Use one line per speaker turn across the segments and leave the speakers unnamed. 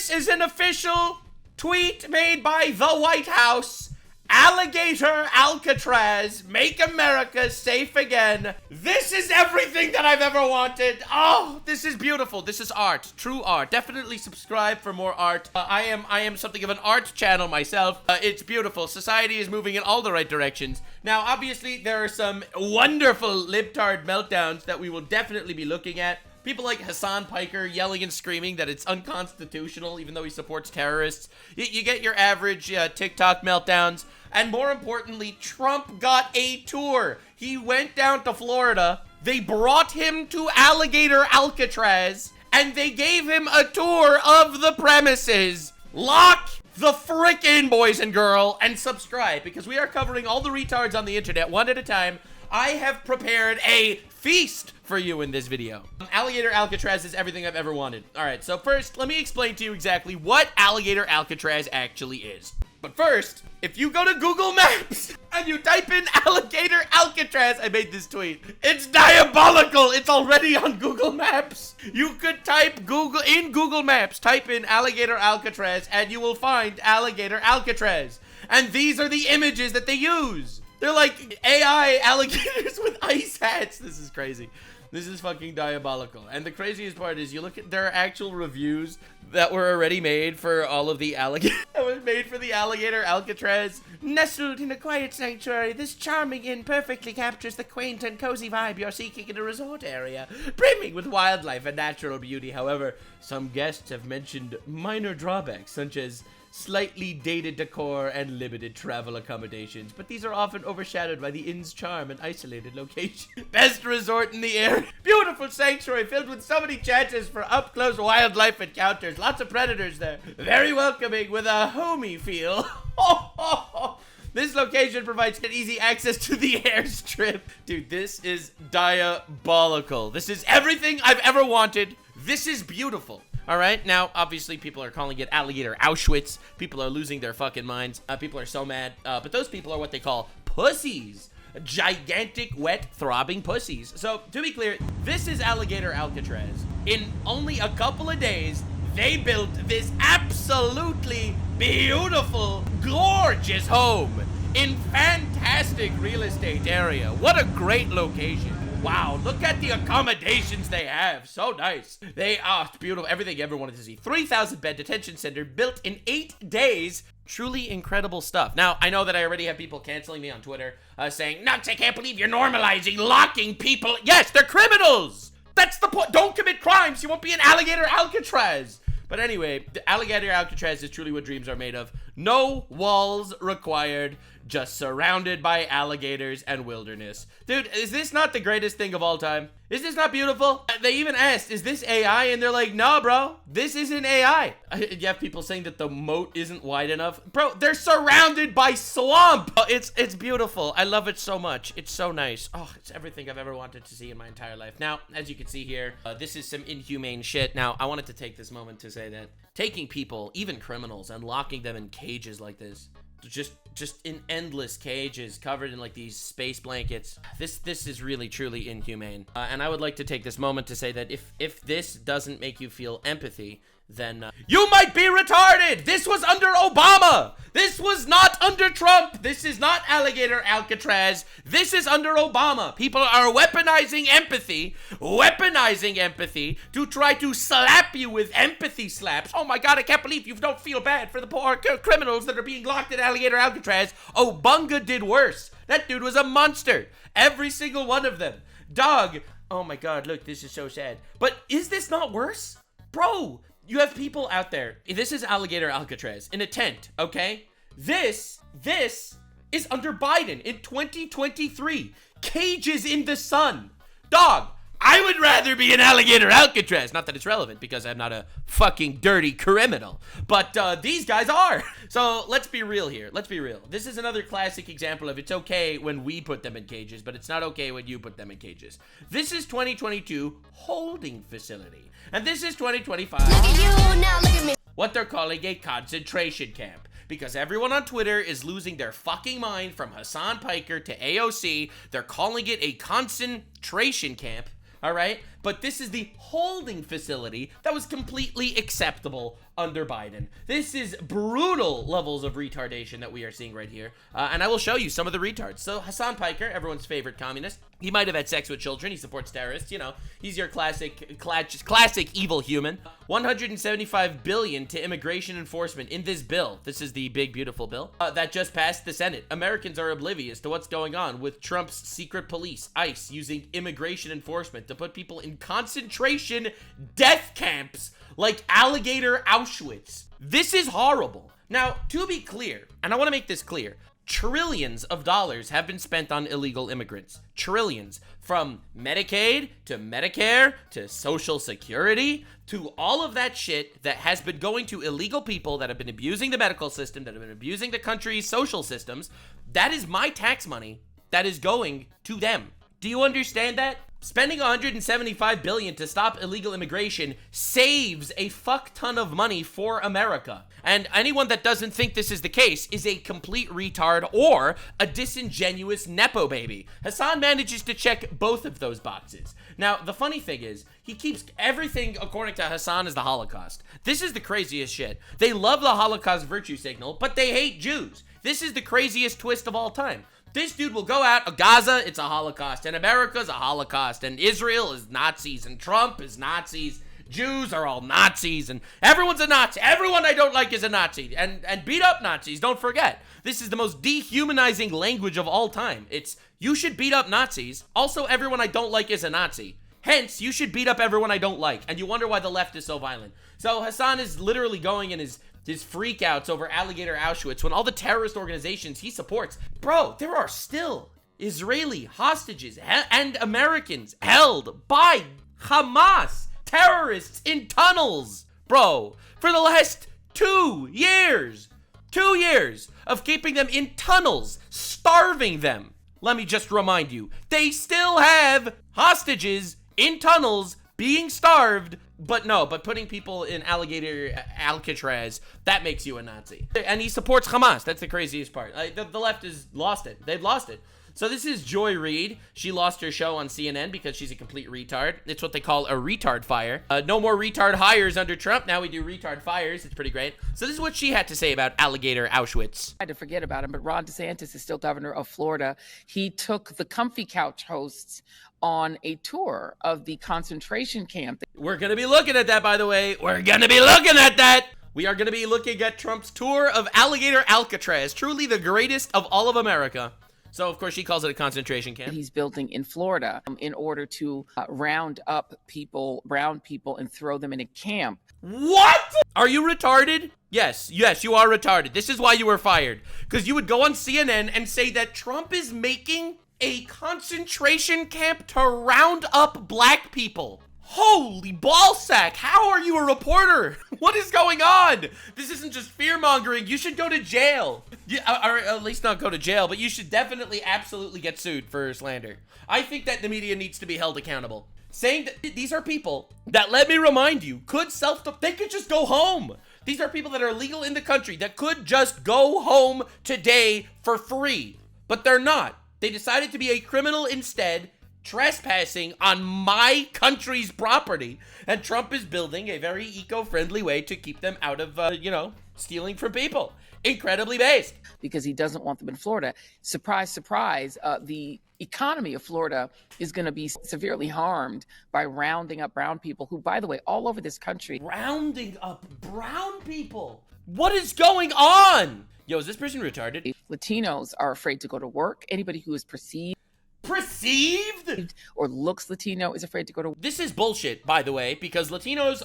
This is an official tweet made by the White House. Alligator Alcatraz, make America safe again. This is everything that I've ever wanted. Oh, this is beautiful. This is art, true art. Definitely subscribe for more art. I am something of an art channel myself. It's beautiful. Society is moving in all the right directions. Now, obviously, there are some wonderful libtard meltdowns that we will definitely be looking at. People like Hasan Piker yelling and screaming that it's unconstitutional even though he supports terrorists. You get your average TikTok meltdowns. And more importantly, Trump got a tour. He went down to Florida. They brought him to Alligator Alcatraz. And they gave him a tour of the premises. Lock the frick in, boys and girls, and subscribe because we are covering all the retards on the internet one at a time. I have prepared a feast for you in this video. Alligator Alcatraz is everything I've ever wanted. All right, so first, let me explain to you exactly what Alligator Alcatraz actually is. But first, if you go to Google Maps and you type in Alligator Alcatraz, I made this tweet. It's diabolical. It's already on Google Maps. You could type Google Maps, type in Alligator Alcatraz, and you will find Alligator Alcatraz. And these are the images that they use. They're like AI alligators with ice hats. This is crazy. This is fucking diabolical. And the craziest part is you look at their actual reviews that were already made for all of the alligators. That was made for the Alligator Alcatraz. Nestled in a quiet sanctuary, this charming inn perfectly captures the quaint and cozy vibe you're seeking in a resort area, brimming with wildlife and natural beauty. However, some guests have mentioned minor drawbacks, such as slightly dated decor and limited travel accommodations, but these are often overshadowed by the inn's charm and isolated location. Best resort in the area. Beautiful sanctuary filled with so many chances for up-close wildlife encounters. Lots of predators there. Very welcoming with a homey feel. This location provides easy access to the airstrip. Dude, this is diabolical. This is everything I've ever wanted. This is beautiful. All right, now, obviously, people are calling it Alligator Auschwitz. People are losing their fucking minds. People are so mad. But those people are what they call pussies. Gigantic, wet, throbbing pussies. So, to be clear, this is Alligator Alcatraz. In only a couple of days, they built this absolutely beautiful, gorgeous home in fantastic real estate area. What a great location. Wow, look at the accommodations they have. So nice. They are beautiful. Everything you ever wanted to see. 3,000 bed detention center built in 8 days. Truly incredible stuff. Now, I know that I already have people canceling me on Twitter saying, Nux, I can't believe you're normalizing locking people. Yes, they're criminals. That's the point. Don't commit crimes. You won't be in Alligator Alcatraz. But anyway, the Alligator Alcatraz is truly what dreams are made of. No walls required, just surrounded by alligators and wilderness. Dude, is this not the greatest thing of all time? Is this not beautiful? They even asked, is this AI? And they're like, no, bro, this isn't AI. You have people saying that the moat isn't wide enough. Bro, they're surrounded by swamp. Oh, it's beautiful. I love it so much. It's so nice. Oh, it's everything I've ever wanted to see in my entire life. Now, as you can see here, this is some inhumane shit. Now, I wanted to take this moment to say that taking people, even criminals, and locking them in cages like this, just in endless cages covered in like these space blankets, this is really truly inhumane. And I would like to take this moment to say that if this doesn't make you feel empathy, then you might be retarded. This was under Obama. This was not under Trump. This is not Alligator Alcatraz. This is under Obama. People are weaponizing empathy to try to slap you with empathy slaps. Oh my God, I can't believe you don't feel bad for the poor criminals that are being locked in Alligator Alcatraz. Obunga did worse. That dude was a monster. Every single one of them. Dog. Oh my God, look, this is so sad. But is this not worse? Bro, you have people out there. This is Alligator Alcatraz in a tent, okay? This is under Biden in 2023. Cages in the sun. Dog, I would rather be in Alligator Alcatraz. Not that it's relevant because I'm not a fucking dirty criminal. But these guys are. So let's be real here. Let's be real. This is another classic example of it's okay when we put them in cages, but it's not okay when you put them in cages. This is 2022 holding facility. And this is 2025. Look at you, now look at me. What they're calling a concentration camp. Because everyone on Twitter is losing their fucking mind from Hasan Piker to AOC. They're calling it a concentration camp. All right, but this is the holding facility that was completely acceptable under Biden. This is brutal levels of retardation that we are seeing right here. And I will show you some of the retards. So Hasan Piker, everyone's favorite communist. He might have had sex with children. He supports terrorists. You know, he's your classic evil human. 175 billion to immigration enforcement in this bill. This is the big, beautiful bill that just passed the Senate. Americans are oblivious to what's going on with Trump's secret police, ICE, using immigration enforcement to put people in concentration death camps like Alligator Auschwitz. This is horrible. Now, to be clear, and I want to make this clear, trillions of dollars have been spent on illegal immigrants. Trillions. From Medicaid to Medicare to Social Security to all of that shit that has been going to illegal people that have been abusing the medical system, that have been abusing the country's social systems. That is my tax money that is going to them. Do you understand that? Spending 175 billion to stop illegal immigration saves a fuck ton of money for America. And anyone that doesn't think this is the case is a complete retard or a disingenuous nepo baby. Hasan manages to check both of those boxes. Now, the funny thing is, he keeps everything according to Hasan as the Holocaust. This is the craziest shit. They love the Holocaust virtue signal, but they hate Jews. This is the craziest twist of all time. This dude will go out, Gaza, it's a Holocaust, and America's a Holocaust, and Israel is Nazis, and Trump is Nazis, Jews are all Nazis, and everyone's a Nazi. Everyone I don't like is a Nazi, and beat up Nazis, don't forget. This is the most dehumanizing language of all time. It's, you should beat up Nazis, also everyone I don't like is a Nazi. Hence, you should beat up everyone I don't like, and you wonder why the left is so violent. So Hasan is literally going in his freakouts over Alligator Auschwitz when all the terrorist organizations he supports. Bro, there are still Israeli hostages and Americans held by Hamas terrorists in tunnels. Bro, for the last 2 years. 2 years of keeping them in tunnels, starving them. Let me just remind you, they still have hostages in tunnels being starved. But putting people in Alligator Alcatraz, that makes you a Nazi. And he supports Hamas. That's the craziest part. The left has lost it. They've lost it. So this is Joy Reid. She lost her show on CNN because she's a complete retard. It's what they call a retard fire. No more retard hires under Trump. Now we do retard fires. It's pretty great. So this is what she had to say about Alligator Auschwitz.
I had to forget about him, but Ron DeSantis is still governor of Florida. He took the Comfy Couch hosts on a tour of the concentration camp.
We're going to be looking at that, by the way. We're going to be looking at that. We are going to be looking at Trump's tour of Alligator Alcatraz, truly the greatest of all of America. So, of course, she calls it a concentration camp.
He's building in Florida in order to round up people, brown people, and throw them in a camp.
What? Are you retarded? Yes, you are retarded. This is why you were fired. Because you would go on CNN and say that Trump is making a concentration camp to round up black people. Holy ballsack, how are you a reporter? What is going on? This isn't just fear-mongering. You should go to jail. Or at least not go to jail, but you should definitely absolutely get sued for slander. I think that the media needs to be held accountable. Saying that these are people that, let me remind you, they could just go home. These are people that are illegal in the country that could just go home today for free, but they're not. They decided to be a criminal instead, trespassing on my country's property, and Trump is building a very eco-friendly way to keep them out of, stealing from people. Incredibly based.
Because he doesn't want them in Florida. Surprise, surprise, the economy of Florida is going to be severely harmed by rounding up brown people who, by the way, all over this country.
Rounding up brown people? What is going on? Yo, is this person retarded?
Latinos are afraid to go to work. Anybody who is perceived or looks Latino is afraid to go to work.
This is bullshit, by the way, because Latinos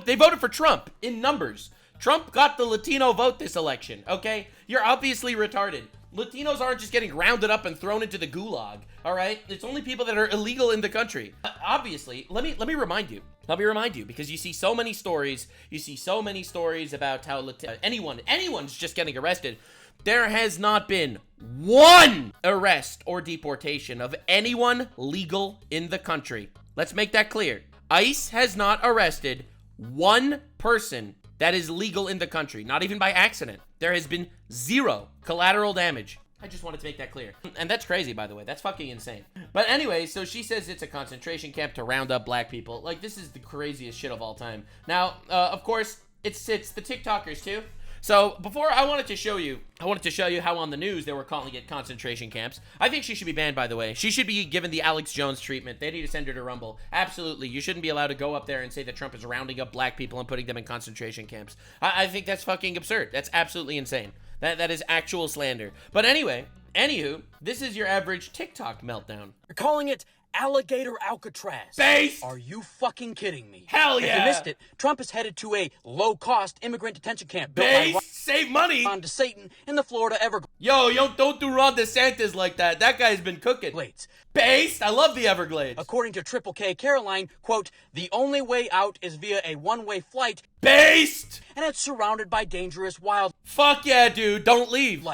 they voted for Trump in numbers. Trump got the Latino vote this election, okay? You're obviously retarded. Latinos aren't just getting rounded up and thrown into the gulag, all right? It's only people that are illegal in the country. Obviously, let me remind you. Let me remind you, because you see so many stories. You see so many stories about how anyone's just getting arrested. There has not been one arrest or deportation of anyone legal in the country. Let's make that clear. ICE has not arrested one person that is legal in the country, not even by accident. There has been zero collateral damage. I just wanted to make that clear. And that's crazy, by the way. That's fucking insane. But anyway, so she says it's a concentration camp to round up black people. Like, this is the craziest shit of all time. Now, of course, It's the TikTokers too. So before, I wanted to show you how on the news they were calling it concentration camps. I think she should be banned, by the way. She should be given the Alex Jones treatment. They need to send her to Rumble. Absolutely. You shouldn't be allowed to go up there and say that Trump is rounding up black people and putting them in concentration camps. I think that's fucking absurd. That's absolutely insane. That is actual slander. But anyway, anywho, this is your average TikTok meltdown.
You're calling it Alligator Alcatraz.
Based!
Are you fucking kidding me?
Hell yeah!
If you missed it, Trump is headed to a low-cost immigrant detention camp built
Based!
by
Save money!
Ron Satan in the Florida Everglades.
Yo, don't do Ron DeSantis like that. That guy's been cooking. Based! I love the Everglades.
According to Triple K Caroline, quote, the only way out is via a one-way flight.
Based!
And it's surrounded by dangerous wildlife.
Fuck yeah, dude. Don't leave.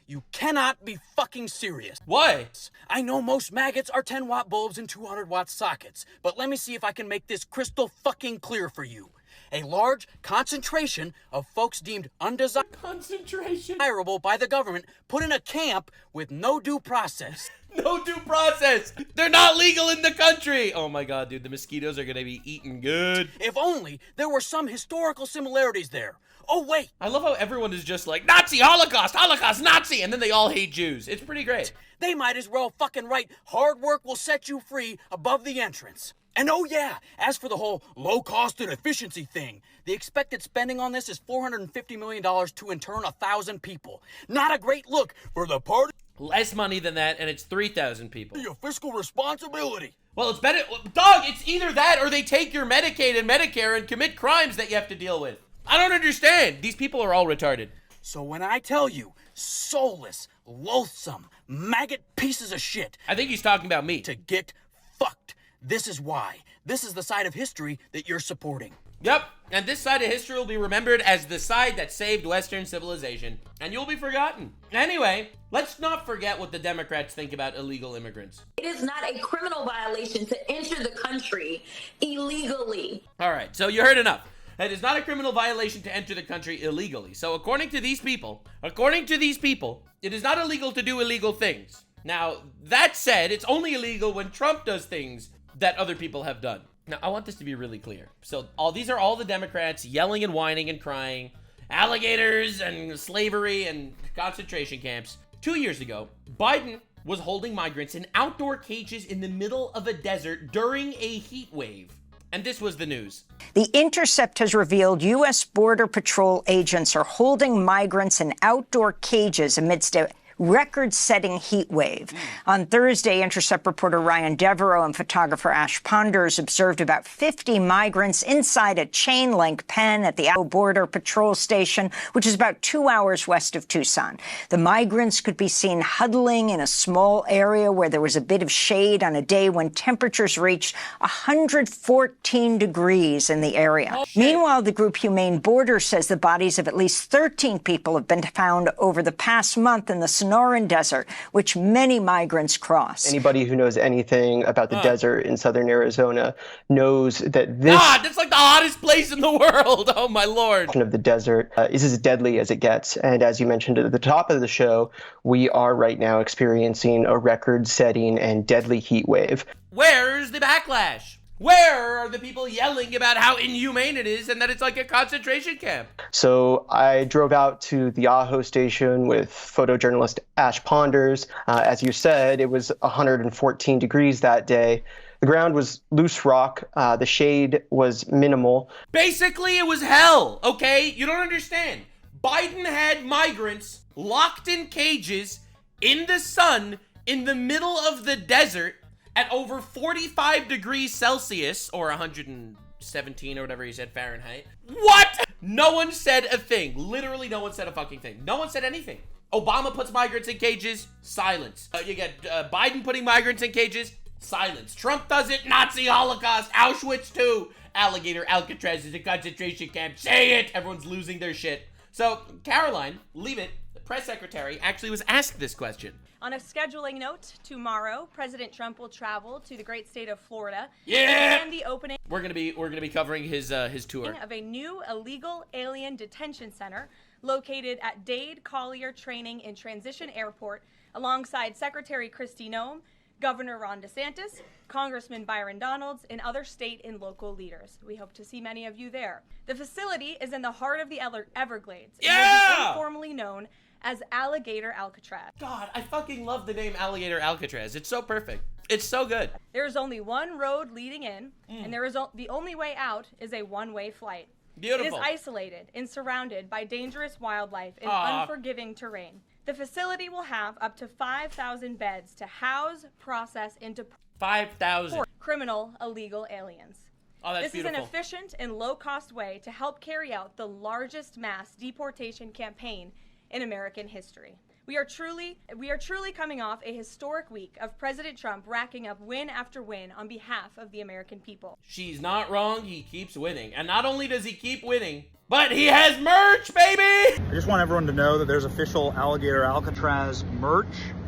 You cannot be fucking serious.
Why?
I know most maggots are 10-watt bulbs and 200-watt sockets, but let me see if I can make this crystal fucking clear for you. A large concentration of folks deemed undesirable by the government put in a camp with no due process.
No due process. They're not legal in the country. Oh my god, dude, the mosquitoes are gonna be eating good.
If only there were some historical similarities there. Oh, wait.
I love how everyone is just like, Nazi, Holocaust, Nazi, and then they all hate Jews. It's pretty great.
They might as well fucking write, hard work will set you free above the entrance. And oh yeah, as for the whole low cost and efficiency thing, the expected spending on this is $450 million to intern 1,000 people. Not a great look for the party.
Less money than that, and it's 3,000 people.
Your fiscal responsibility.
Well, it's better, dog, it's either that or they take your Medicaid and Medicare and commit crimes that you have to deal with. I don't understand. These people are all retarded.
So when I tell you, soulless, loathsome, maggot pieces of shit.
I think he's talking about me.
To get fucked. This is why. This is the side of history that you're supporting.
Yep, and this side of history will be remembered as the side that saved Western civilization, and you'll be forgotten. Anyway, let's not forget what the Democrats think about illegal immigrants.
It is not a criminal violation to enter the country illegally.
All right, so you heard enough. It is not a criminal violation to enter the country illegally. So according to these people, it is not illegal to do illegal things. Now, that said, it's only illegal when Trump does things that other people have done. Now, I want this to be really clear. So these are all the Democrats yelling and whining and crying, alligators and slavery and concentration camps. 2 years ago, Biden was holding migrants in outdoor cages in the middle of a desert during a heat wave. And this was the news.
The Intercept has revealed U.S. Border Patrol agents are holding migrants in outdoor cages amidst a record-setting heat wave. On Thursday, Intercept reporter Ryan Devereaux and photographer Ash Ponders observed about 50 migrants inside a chain-link pen at the Border Patrol Station, which is about 2 hours west of Tucson. The migrants could be seen huddling in a small area where there was a bit of shade on a day when temperatures reached 114 degrees in the area. Meanwhile, the group Humane Borders says the bodies of at least 13 people have been found over the past month in the Sonoran Desert, which many migrants cross.
Anybody who knows anything about the desert in southern Arizona knows that this...
God, that's like the hottest place in the world! Oh my lord!
...of the desert is as deadly as it gets. And as you mentioned at the top of the show, we are right now experiencing a record-setting and deadly heat wave.
Where's the backlash? Where are the people yelling about how inhumane it is and that it's like a concentration camp?
So I drove out to the Ajo station with photojournalist Ash Ponders. As you said, it was 114 degrees that day. The ground was loose rock. The shade was minimal.
Basically, it was hell, okay? You don't understand. Biden had migrants locked in cages in the sun in the middle of the desert at over 45 degrees Celsius, or 117 or whatever he said Fahrenheit. What? No one said a thing. Literally no one said a fucking thing. No one said anything. Obama puts migrants in cages, silence. You get Biden putting migrants in cages, silence. Trump does it, Nazi, Holocaust, Auschwitz too. Alligator Alcatraz is a concentration camp. Say it! Everyone's losing their shit. So, Caroline, leave it, the press secretary, actually was asked this question.
On a scheduling note, tomorrow, President Trump will travel to the great state of Florida.
Yeah!
And the opening
We're gonna be covering his tour
of a new illegal alien detention center located at Dade Collier Training and Transition Airport, alongside Secretary Kristi Noem, Governor Ron DeSantis, Congressman Byron Donalds, and other state and local leaders. We hope to see many of you there. The facility is in the heart of the Everglades. And will be informally known as Alligator Alcatraz.
God, I fucking love the name Alligator Alcatraz. It's so perfect. It's so good.
There is only one road leading in, and there is the only way out is a one-way flight.
Beautiful.
It is isolated and surrounded by dangerous wildlife and unforgiving terrain. The facility will have up to 5,000 beds to house, process, and deport
5,000
criminal illegal aliens.
Oh, that's
this
beautiful.
is an efficient and low-cost way to help carry out the largest mass deportation campaign in American history. We are truly coming off a historic week of President Trump racking up win after win on behalf of the American people.
She's not wrong. He keeps winning. And not only does he keep winning, but he has merch, baby!
I just want everyone to know that there's official Alligator Alcatraz merch.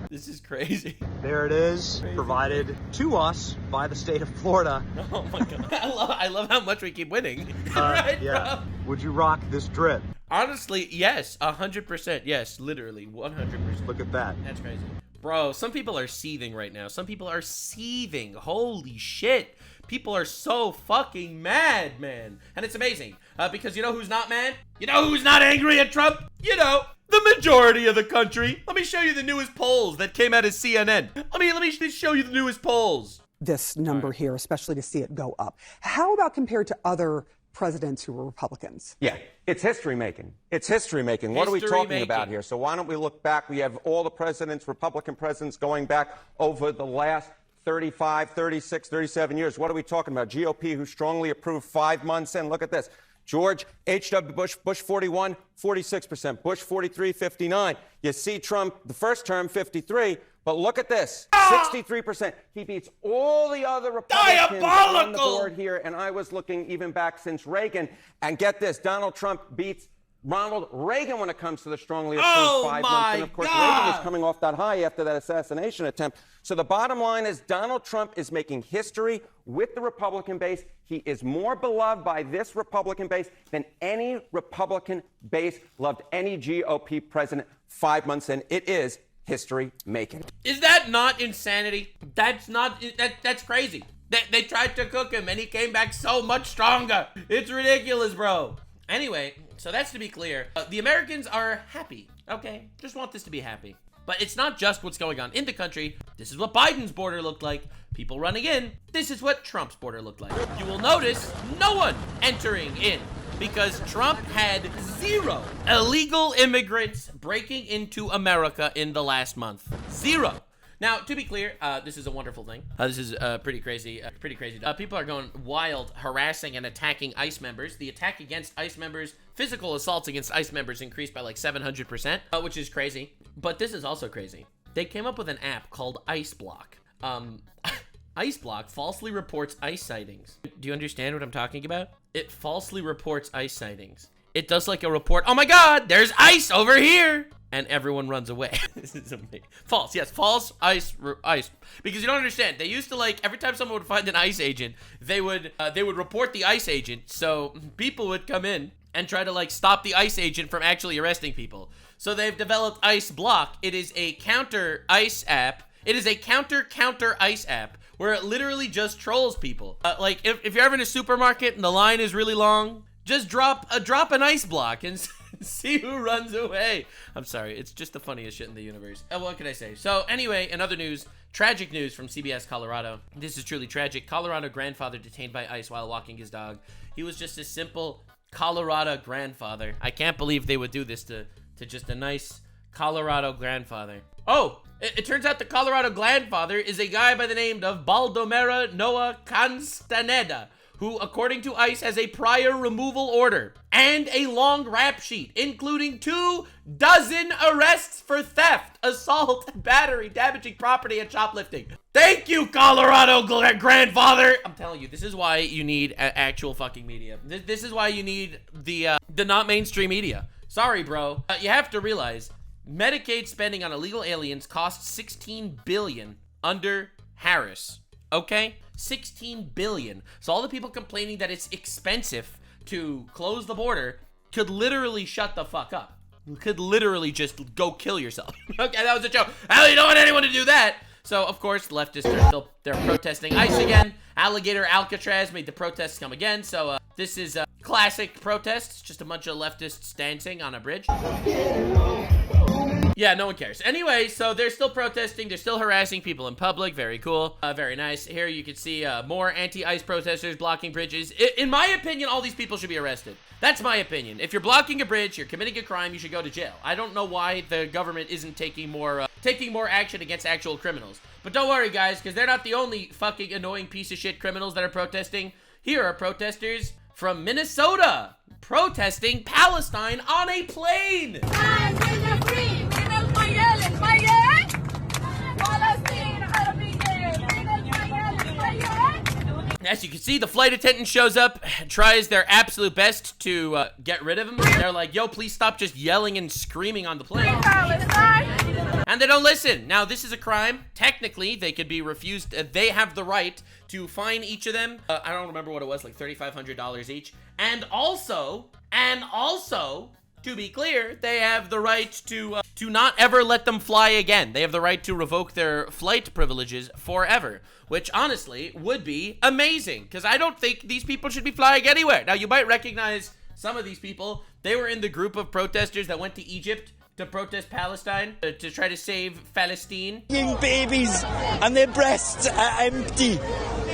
This is crazy.
There it is, provided to us by the state of Florida.
Oh my God. I love how much we keep winning. Right,
yeah.
bro?
Would you rock this drip?
Honestly, yes. 100%. Yes, literally. 100%.
Look at that.
That's crazy. Bro, some people are seething right now. Some people are seething. Holy shit. People are so fucking mad, man. And it's amazing. Because you know who's not mad? You know who's not angry at Trump? You know, the majority of the country. Let me show you the newest polls that came out of CNN. Let me show you the newest polls.
This number here, especially to see it go up. How about compared to other presidents who were Republicans?
Yeah, it's history making. It's history making. What are we talking about here? So why don't we look back? We have all the presidents, Republican presidents, going back over the last 35, 36, 37 years. What are we talking about? GOP, who strongly approved 5 months in. Look at this. George H.W. Bush, Bush 41, 46%. Bush 43, 59. You see Trump, the first term, 53. But look at this, 63%. He beats all the other Republicans on the board here. And I was looking even back since Reagan. And get this, Donald Trump beats Ronald Reagan when it comes to the strongly approved 5 months. And of course, Reagan was coming off that high after that assassination attempt. So the bottom line is Donald Trump is making history with the Republican base. He is more beloved by this Republican base than any Republican base loved any GOP president 5 months in. It is history making.
Is that not insanity? That's crazy. They tried to cook him and he came back so much stronger. It's ridiculous, bro. Anyway, so that's to be clear. The Americans are happy. Okay, just want this to be happy. But it's not just what's going on in the country. This is what Biden's border looked like. People running in. This is what Trump's border looked like. You will notice no one entering in because Trump had 0 illegal immigrants breaking into America in the last month. 0. Now, to be clear, this is a wonderful thing. This is pretty crazy. People are going wild, harassing and attacking ICE members. The attack against ICE members, physical assaults against ICE members increased by like 700%, which is crazy. But this is also crazy. They came up with an app called ICE Block. ICE Block falsely reports ICE sightings. Do you understand what I'm talking about? It falsely reports ICE sightings. It does like a report. Oh my God, there's ICE over here. And everyone runs away. This is amazing. False, yes, false ICE. Because you don't understand. They used to like, every time someone would find an ICE agent, they would report the ICE agent. So people would come in and try to like stop the ICE agent from actually arresting people. So they've developed ICE Block. It is a counter ICE app. It is a counter ICE app where it literally just trolls people. Like if you're ever in a supermarket and the line is really long, just drop an ICE block and see who runs away. I'm sorry, it's just the funniest shit in the universe. What can I say? So anyway, in other news, tragic news from CBS Colorado. This is truly tragic. Colorado grandfather detained by ICE while walking his dog. He was just a simple Colorado grandfather. I can't believe they would do this to just a nice Colorado grandfather. Oh, it turns out the Colorado grandfather is a guy by the name of Baldomero Noah Castaneda, who, according to ICE, has a prior removal order and a long rap sheet, including 24 arrests for theft, assault, battery, damaging property, and shoplifting. Thank you, Colorado grandfather! I'm telling you, this is why you need actual fucking media. This is why you need the not mainstream media. Sorry, bro. You have to realize, Medicaid spending on illegal aliens costs $16 billion under Harris. Okay? $16 billion. So all the people complaining that it's expensive to close the border could literally shut the fuck up. You could literally just go kill yourself. Okay, that was a joke. I don't want anyone to do that. So, of course, leftists are they're protesting ICE again. Alligator Alcatraz made the protests come again. So, this is a classic protest. It's just a bunch of leftists dancing on a bridge. Yeah, no one cares. Anyway, so they're still protesting. They're still harassing people in public. Very cool. Very nice. Here you can see more anti-ICE protesters blocking bridges. In my opinion, all these people should be arrested. That's my opinion. If you're blocking a bridge, you're committing a crime, you should go to jail. I don't know why the government isn't taking more action against actual criminals. But don't worry, guys, because they're not the only fucking annoying piece of shit criminals that are protesting. Here are protesters from Minnesota protesting Palestine on a plane. As you can see, the flight attendant shows up, tries their absolute best to get rid of him. They're like, yo, please stop just yelling and screaming on the plane. And they don't listen. Now, this is a crime. Technically, they could be refused. They have the right to fine each of them. I don't remember what it was, like $3,500 each. And also, to be clear, they have the right to not ever let them fly again. They have the right to revoke their flight privileges forever, which honestly would be amazing, because I don't think these people should be flying anywhere. Now, you might recognize some of these people. They were in the group of protesters that went to Egypt to protest Palestine, to try to save Palestine.
Babies and their breasts are empty.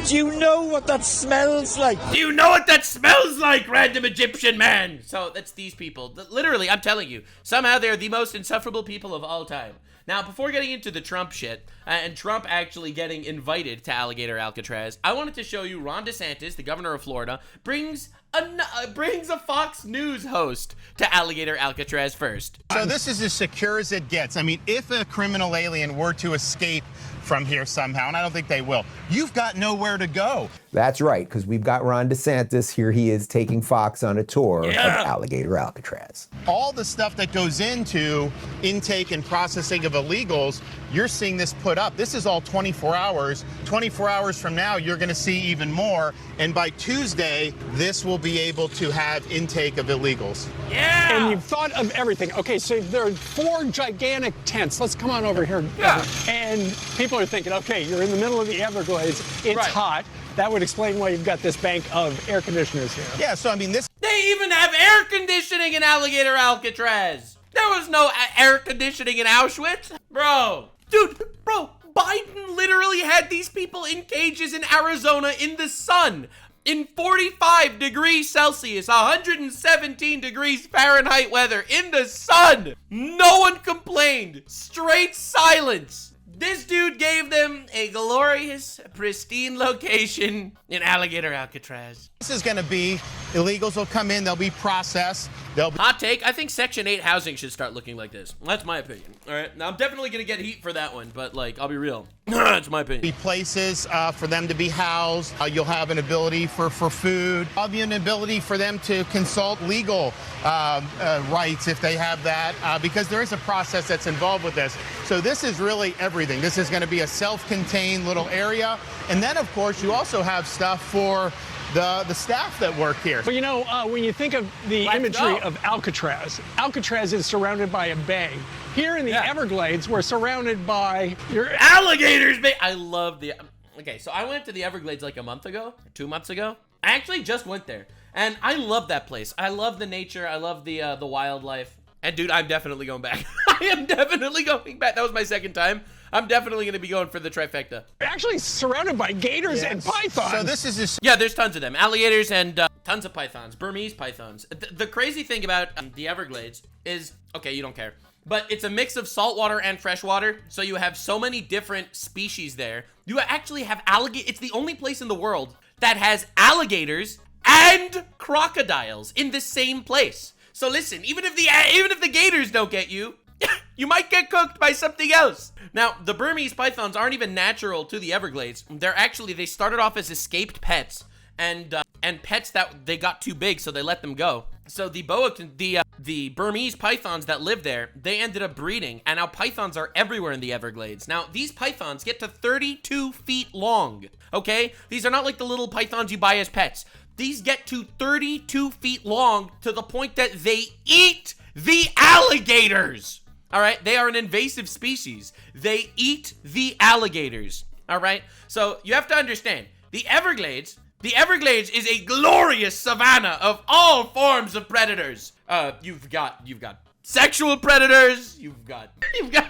Do you know what that smells like?
Do you know what that smells like, random Egyptian man? So that's these people. Literally, I'm telling you, somehow they're the most insufferable people of all time. Now, before getting into the Trump shit, and Trump actually getting invited to Alligator Alcatraz, I wanted to show you Ron DeSantis, the governor of Florida, brings a Fox News host to Alligator Alcatraz first.
So this is as secure as it gets. I mean, if a criminal alien were to escape from here somehow, and I don't think they will, you've got nowhere to go.
That's right, because we've got Ron DeSantis. Here he is taking Fox on a tour of Alligator Alcatraz.
All the stuff that goes into intake and processing of illegals, you're seeing this put up. This is all 24 hours. 24 hours from now, you're going to see even more. And by Tuesday, this will be able to have intake of illegals.
Yeah!
And you've thought of everything. Okay, so there are 4 gigantic tents. Let's come on over here.
Yeah.
And people are thinking, okay, you're in the middle of the Everglades. It's hot. That would explain why you've got this bank of air conditioners here.
Yeah, so I mean, this...
They even have air conditioning in Alligator Alcatraz. There was no air conditioning in Auschwitz. Bro, Biden literally had these people in cages in Arizona in the sun in 45 degrees Celsius, 117 degrees Fahrenheit weather in the sun. No one complained. Straight silence. This dude gave them a glorious, pristine location in Alligator Alcatraz.
This is going to be, illegals will come in, they'll be processed.
Hot take, I think Section 8 housing should start looking like this. That's my opinion. All right, now I'm definitely going to get heat for that one, but like, I'll be real. That's my opinion.
Be places for them to be housed. You'll have an ability for food. There'll be an ability for them to consult legal rights if they have that, because there is a process that's involved with this. So this is really everything. This is going to be a self-contained little area. And then, of course, you also have stuff for the staff that work here.
But you know, when you think of the imagery of Alcatraz, Alcatraz is surrounded by a bay. Here in the Everglades, we're surrounded by your
alligators. I love the... Okay, so I went to the Everglades like a month ago, 2 months ago. I actually just went there, and I love that place. I love the nature. I love the wildlife. And dude, I'm definitely going back. I am definitely going back. That was my second time. I'm definitely going to be going for the trifecta.
We're actually surrounded by gators and pythons.
So this is just...
Yeah, there's tons of them. Alligators and tons of pythons. Burmese pythons. The crazy thing about the Everglades is... Okay, you don't care. But it's a mix of saltwater and freshwater. So you have so many different species there. You actually have alligators. It's the only place in the world that has alligators and crocodiles in the same place. So listen, even if the gators don't get you, you might get cooked by something else. Now, the Burmese pythons aren't even natural to the Everglades. They started off as escaped pets and pets that they got too big, so they let them go. So the Burmese pythons that live there, they ended up breeding, and now pythons are everywhere in the Everglades. Now, these pythons get to 32 feet long, okay? These are not like the little pythons you buy as pets. These get to 32 feet long to the point that they eat the alligators. All right, they are an invasive species. They eat the alligators. All right, so you have to understand the Everglades. The Everglades is a glorious savanna of all forms of predators. You've got sexual predators. You've got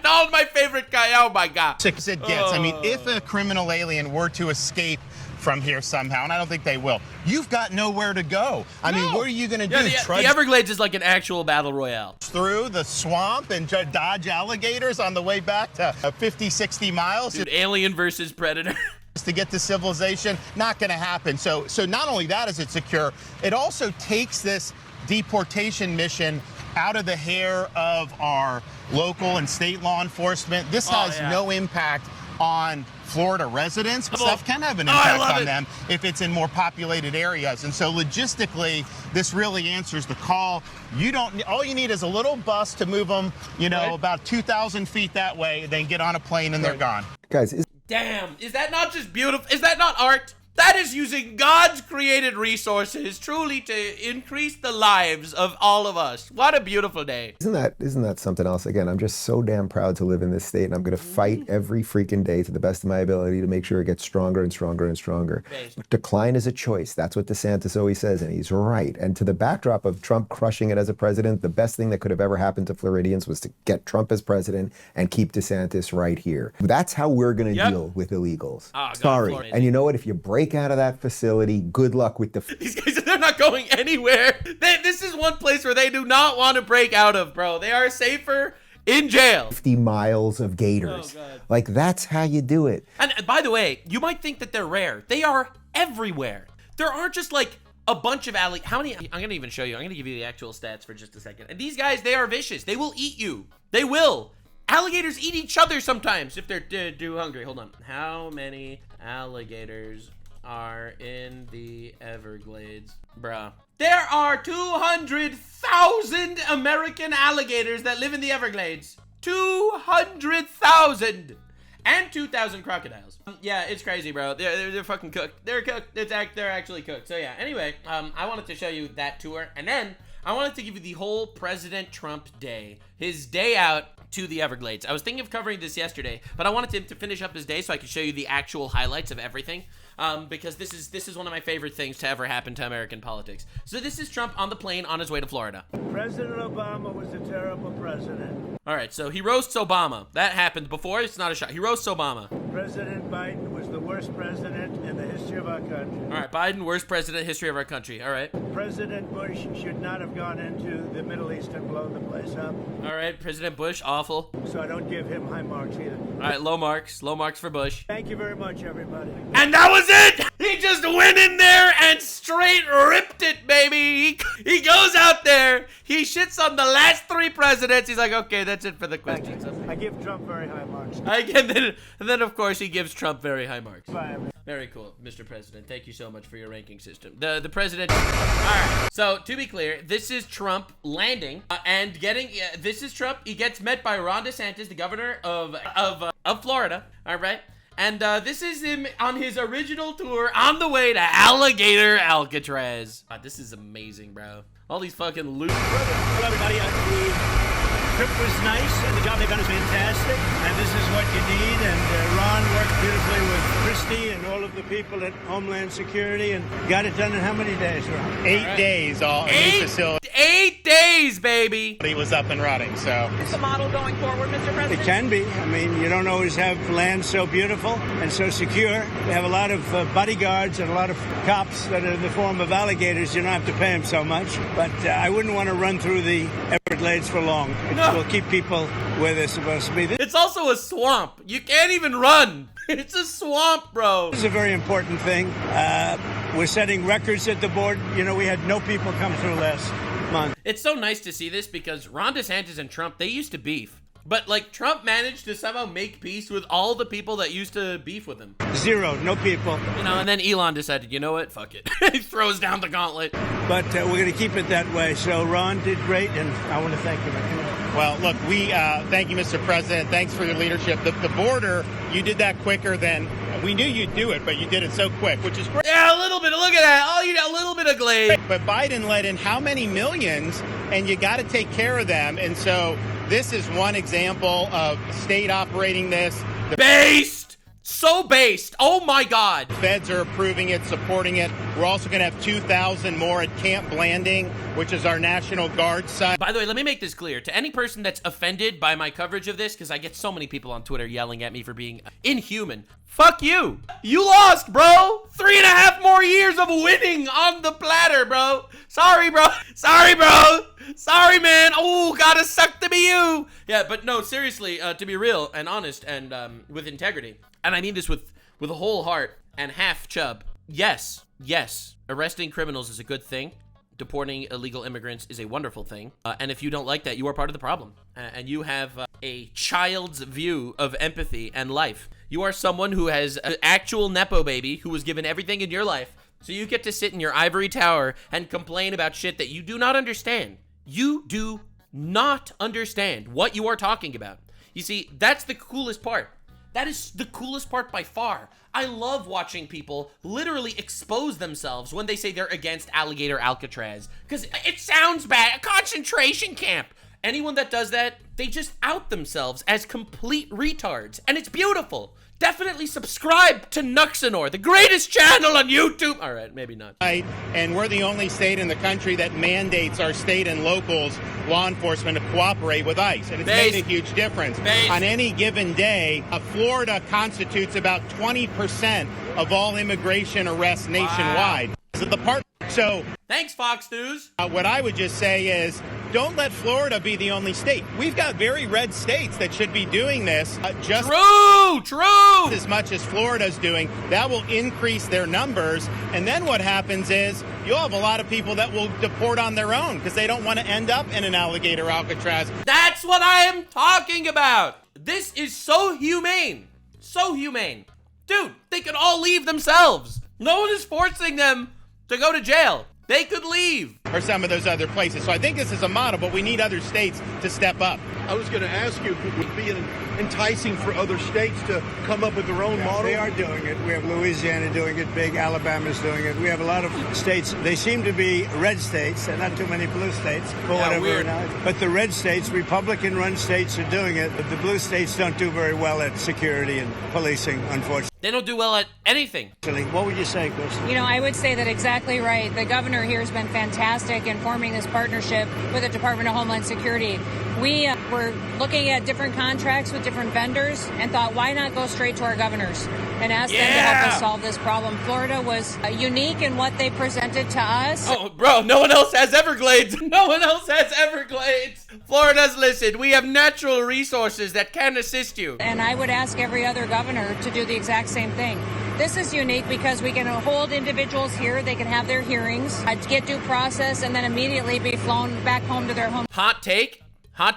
all my favorite guy. Oh my God.
Sick as it gets. I mean, if a criminal alien were to escape from here somehow, and I don't think they will, you've got nowhere to go. I mean, what are you going to do?
The Everglades is like an actual battle royale.
Through the swamp and dodge alligators on the way back to 50, 60 miles?
Dude, alien versus predator.
To get to civilization, not going to happen. So not only that is it secure, it also takes this deportation mission out of the hair of our local and state law enforcement. This has no impact on Florida residents. Stuff can have an impact on them if it's in more populated areas. And so logistically, this really answers the call. All you need is a little bus to move them, about 2,000 feet that way, then get on a plane and they're gone.
Guys,
damn, is that not just beautiful? Is that not art? That is using God's created resources truly to increase the lives of all of us. What a beautiful day.
Isn't that something else? Again, I'm just so damn proud to live in this state, and I'm going to fight every freaking day to the best of my ability to make sure it gets stronger and stronger and stronger. Decline is a choice. That's what DeSantis always says, and he's right. And to the backdrop of Trump crushing it as a president, the best thing that could have ever happened to Floridians was to get Trump as president and keep DeSantis right here. That's how we're going to deal with illegals. Sorry. And you know what? If you break out of that facility, good luck with the...
These guys, they're not going anywhere. This is one place where they do not want to break out of, bro. They are safer in jail.
50 miles of gators. Like, that's how you do it.
And by the way, you might think that they're rare. They are everywhere. There aren't just like a bunch of how many? I'm going to even show you. I'm going to give you the actual stats for just a second. And these guys, they are vicious. They will eat you. They will. Alligators eat each other sometimes if they're too hungry. Hold on. How many alligators are in the Everglades? Bruh. There are 200,000 American alligators that live in the Everglades. 200,000! And 2,000 crocodiles. Yeah, it's crazy, bro. They're fucking cooked. They're cooked. They're actually cooked. So yeah, anyway, I wanted to show you that tour. And then I wanted to give you the whole President Trump day. His day out to the Everglades. I was thinking of covering this yesterday, but I wanted him to finish up his day so I could show you the actual highlights of everything. Because this is one of my favorite things to ever happen to American politics. So this is Trump on the plane on his way to Florida.
President Obama was a terrible president.
All right, so he roasts Obama. That happened before. It's not a shot. He roasts Obama.
President Biden was the worst president in the history of our country.
All right, Biden, worst president in the history of our country. All right.
President Bush should not have gone into the Middle East and blown the place up.
All right, President Bush, awful.
So I don't give him high marks either.
All right, low marks. Low marks for Bush.
Thank you very much, everybody.
And that was it! He just went in there and straight ripped it, baby. He goes out there, he shits on the last 3 presidents. He's like, okay, that's it for the questions.
I give Trump very high marks.
And then, of course, he gives Trump very high marks.
Bye.
Very cool, Mr. President. Thank you so much for your ranking system. The president. All right. So to be clear, this is Trump landing and getting. This is Trump. He gets met by Ron DeSantis, the governor of Florida. All right. And this is him on his original tour on the way to Alligator Alcatraz. This is amazing, bro. All these fucking loot.
Hello, everybody. The trip was nice, and the job they've done is fantastic. And this is what you need. And Ron worked beautifully with Christie and all of the people at Homeland Security, and got it done in how many days, Ron?
8 days. All new facility.
8 days, baby.
He was up and running, so.
It's a model going forward, Mr. President?
It can be. I mean, you don't always have land so beautiful and so secure. We have a lot of bodyguards and a lot of cops that are in the form of alligators. You don't have to pay them so much. But I wouldn't want to run through the Everglades for long. We'll keep people where they're supposed to be.
It's also a swamp. You can't even run. It's a swamp, bro.
This is a very important thing. We're setting records at the board. You know, we had no people come through last month.
It's so nice to see this because Ron DeSantis and Trump, they used to beef. But, like, Trump managed to somehow make peace with all the people that used to beef with him.
Zero. No people.
You know, and then Elon decided, you know what? Fuck it. He throws down the gauntlet.
But we're going to keep it that way. So Ron did great, and I want to thank you.
Well, look, we thank you, Mr. President. Thanks for your leadership. The border, you did that quicker than we knew you'd do it, but you did it so quick, which is great.
Yeah, a little bit. Look at that. Oh, you got a little bit of glaze.
But Biden let in how many millions and you got to take care of them. And so this is one example of state operating this.
Based! So based. Oh my God.
Feds are approving it, supporting it. We're also going to have 2,000 more at Camp Blanding, which is our National Guard site.
By the way, let me make this clear. To any person that's offended by my coverage of this, because I get so many people on Twitter yelling at me for being inhuman. Fuck you. You lost, bro. 3.5 more years of winning on the platter, bro. Sorry, bro. Sorry, bro. Sorry, man. Oh, gotta suck to be you. Yeah, but no, seriously, to be real and honest and with integrity, and I mean this with a whole heart and half chub. Yes, arresting criminals is a good thing. Deporting illegal immigrants is a wonderful thing. And if you don't like that, you are part of the problem. And you have a child's view of empathy and life. You are someone who has an actual Nepo baby who was given everything in your life. So you get to sit in your ivory tower and complain about shit that you do not understand. You do not understand what you are talking about. You see, that's the coolest part. That is the coolest part by far. I love watching people literally expose themselves when they say they're against Alligator Alcatraz, because it sounds bad. A concentration camp. Anyone that does that, they just out themselves as complete retards, and it's beautiful. Definitely subscribe to Nuxanor, the greatest channel on YouTube. All right, maybe not.
Right, and we're the only state in the country that mandates our state and locals, law enforcement, to cooperate with ICE, and it's made a huge difference. On any given day, Florida constitutes about 20% of all immigration arrests nationwide. So
thanks, Fox News.
What I would just say is, don't let Florida be the only state. We've got very red states that should be doing this just
true
as much as Florida's doing. That will increase their numbers. And then what happens is you'll have a lot of people that will deport on their own because they don't want to end up in an Alligator Alcatraz.
That's what I am talking about. This is so humane. So humane. Dude, they could all leave themselves. No one is forcing them to go to jail. They could leave.
Or some of those other places. So I think this is a model, but we need other states to step up.
I was going to ask you if it would be enticing for other states to come up with their own model.
They are doing it. We have Louisiana doing it big. Alabama's doing it. We have a lot of states. They seem to be red states. There are not too many blue states for whatever. But the red states, Republican-run states, are doing it. But the blue states don't do very well at security and policing, unfortunately.
They don't do well at anything.
What would you say, Chris?
You know, I would say that exactly right. The governor here has been fantastic in forming this partnership with the Department of Homeland Security. We were looking at different contracts with different vendors and thought, why not go straight to our governors and ask them to help us solve this problem? Florida was unique in what they presented to us.
Oh, bro, no one else has Everglades. No one else has Everglades. Florida's, listen, we have natural resources that can assist you.
And I would ask every other governor to do the exact same thing. This is unique because we can hold individuals here, they can have their hearings, get due process, and then immediately be flown back home to their home.
Hot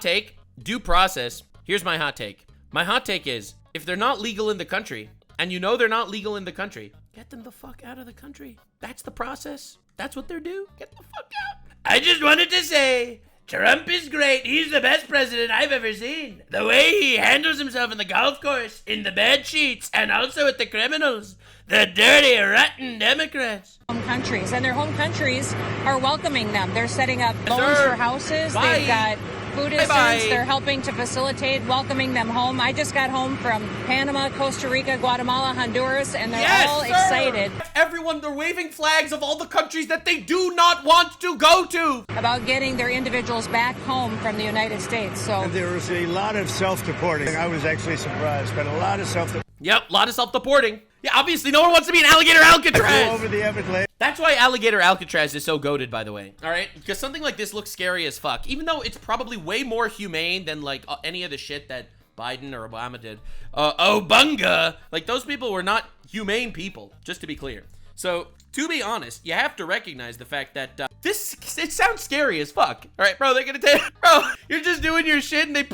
take, due process. Here's my hot take. My hot take is, if they're not legal in the country, and you know they're not legal in the country, get them the fuck out of the country. That's the process. That's what they're due. Get the fuck out. I just wanted to say, Trump is great. He's the best president I've ever seen. The way he handles himself in the golf course, in the bed sheets, and also with the criminals. The dirty, rotten Democrats.
Home countries, and their home countries are welcoming them. They're setting up loans for houses.
Bye.
They've got food assistance. They're helping to facilitate welcoming them home. I just got home from Panama, Costa Rica, Guatemala, Honduras, and they're all excited.
Everyone, they're waving flags of all the countries that they do not want to go to.
About getting their individuals back home from the United States. So
and there was a lot of self-deporting. I was actually surprised, but a lot of self-deporting.
Yep, a lot of self-deporting. Yeah, obviously, no one wants to be in Alligator Alcatraz.
Over the Everglades.
That's why Alligator Alcatraz is so goated, by the way. All right? Because something like this looks scary as fuck. Even though it's probably way more humane than, like, any of the shit that Biden or Obama did. Bunga! Like, those people were not humane people, just to be clear. So, to be honest, you have to recognize the fact that it sounds scary as fuck. All right, bro, they're gonna take, bro, you're just doing your shit and they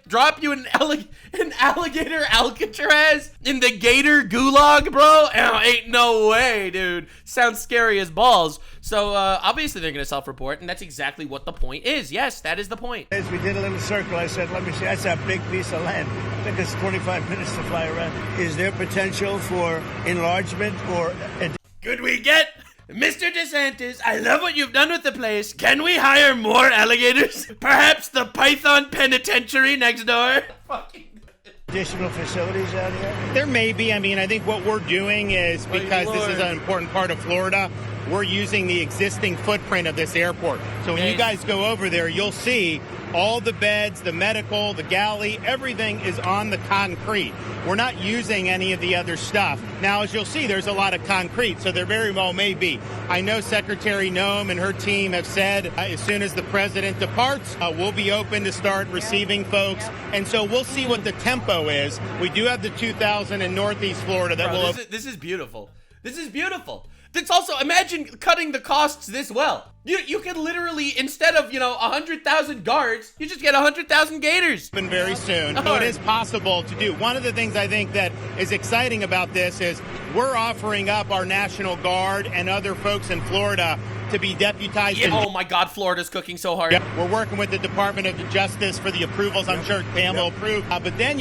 drop you in Alligator Alcatraz in the gator gulag, bro. Oh, ain't no way, dude. Sounds scary as balls. So, obviously they're gonna self-report, and that's exactly what the point is. Yes, that is the point.
As we did a little circle, I said, let me see, that's a big piece of land. It took us 25 minutes to fly around. Is there potential for enlargement or...
Could we get Mr. DeSantis, I love what you've done with the place. Can we hire more alligators? Perhaps the Python Penitentiary next door?
Additional facilities out here?
There may be. I mean, I think what we're doing is, because this is an important part of Florida, we're using the existing footprint of this airport. So when you guys go over there, you'll see all the beds, the medical, the galley, everything is on the concrete. We're not using any of the other stuff. Now, as you'll see, there's a lot of concrete, so there very well may be. I know Secretary Noem and her team have said as soon as the president departs, we'll be open to start receiving folks. And so we'll see what the tempo is. We do have the 2,000 in Northeast Florida that will...
This is beautiful. This is beautiful. That's also, imagine cutting the costs this well. You could literally, instead of, 100,000 guards, you just get 100,000 gators.
Very soon. So it is possible to do. One of the things I think that is exciting about this is we're offering up our National Guard and other folks in Florida to be deputized.
Yeah. Oh my God, Florida's cooking so hard.
Yep. We're working with the Department of Justice for the approvals. I'm sure Pam will approve. But then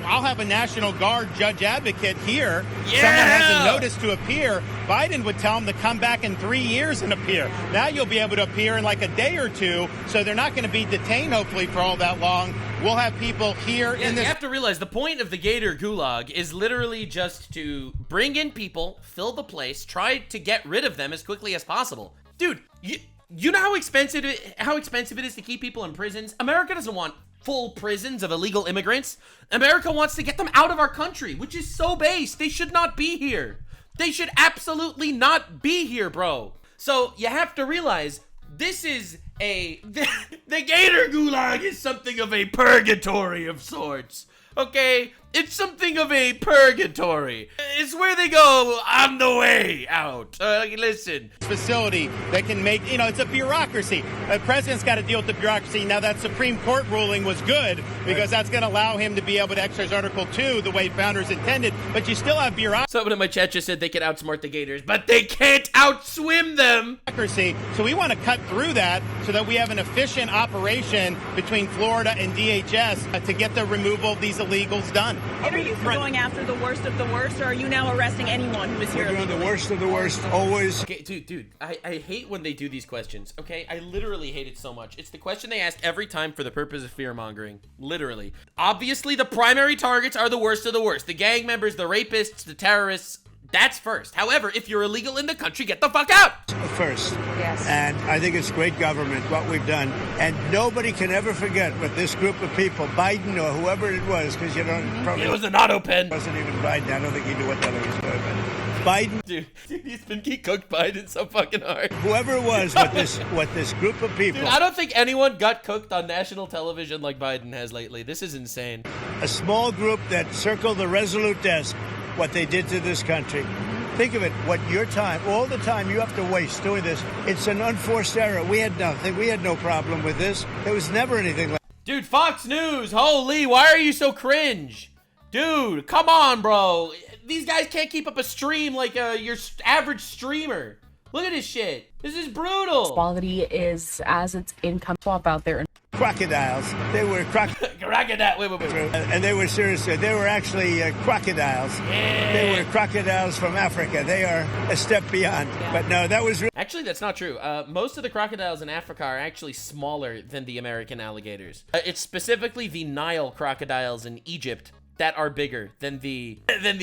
I'll have a National Guard judge advocate here.
Yeah.
Someone has a notice to appear. Biden would tell them to come back in 3 years and appear. Now you'll be able to appear in like a day or two, so they're not going to be detained hopefully for all that long. We'll have people here in this.
You have to realize the point of the Gator Gulag is literally just to bring in people, fill the place, try to get rid of them as quickly as possible. Dude, you know how expensive it is to keep people in prisons? America doesn't want full prisons of illegal immigrants. America wants to get them out of our country, which is so base. They should not be here. They should absolutely not be here, bro. So you have to realize this is the Gator Gulag is something of a purgatory of sorts. Okay? It's something of a purgatory. It's where they go on the way out. Listen.
Facility that can make, it's a bureaucracy. The president's got to deal with the bureaucracy. Now, that Supreme Court ruling was good because that's going to allow him to be able to exercise Article 2 the way founders intended, but you still have bureaucracy.
Someone in my chat just said they can outsmart the Gators, but they can't outswim them.
So we want to cut through that so that we have an efficient operation between Florida and DHS to get the removal of these illegals done.
Are you going after the worst of the worst, or are you now arresting anyone who is here?
We're doing the worst of the worst, always.
Okay, dude, I hate when they do these questions, okay? I literally hate it so much. It's the question they ask every time for the purpose of fear-mongering. Literally. Obviously, the primary targets are the worst of the worst. The gang members, the rapists, the terrorists. That's first. However, if you're illegal in the country, get the fuck out!
First.
Yes.
And I think it's great government, what we've done. And nobody can ever forget what this group of people, Biden or whoever it was, because you don't... Probably,
it was an auto pen.
It wasn't even Biden. I don't think he knew what the hell he was doing. But Biden...
Dude, he cooked Biden so fucking hard.
Whoever it was, what this group of people...
Dude, I don't think anyone got cooked on national television like Biden has lately. This is insane.
A small group that circled the Resolute desk, what they did to this country. Think of it, all the time you have to waste doing this. It's an unforced error. We had nothing. We had no problem with this. There was never anything like...
Dude, Fox News, holy, why are you so cringe? Dude, come on, bro. These guys can't keep up a stream like your average streamer. Look at this shit. This is brutal.
Quality is as its income swap out there.
Crocodiles. They were
crocodile. Wait.
And they were seriously. They were actually crocodiles.
Yeah.
They were crocodiles from Africa. They are a step beyond. Yeah. But no, that was
actually that's not true. Most of the crocodiles in Africa are actually smaller than the American alligators. It's specifically the Nile crocodiles in Egypt that are bigger than the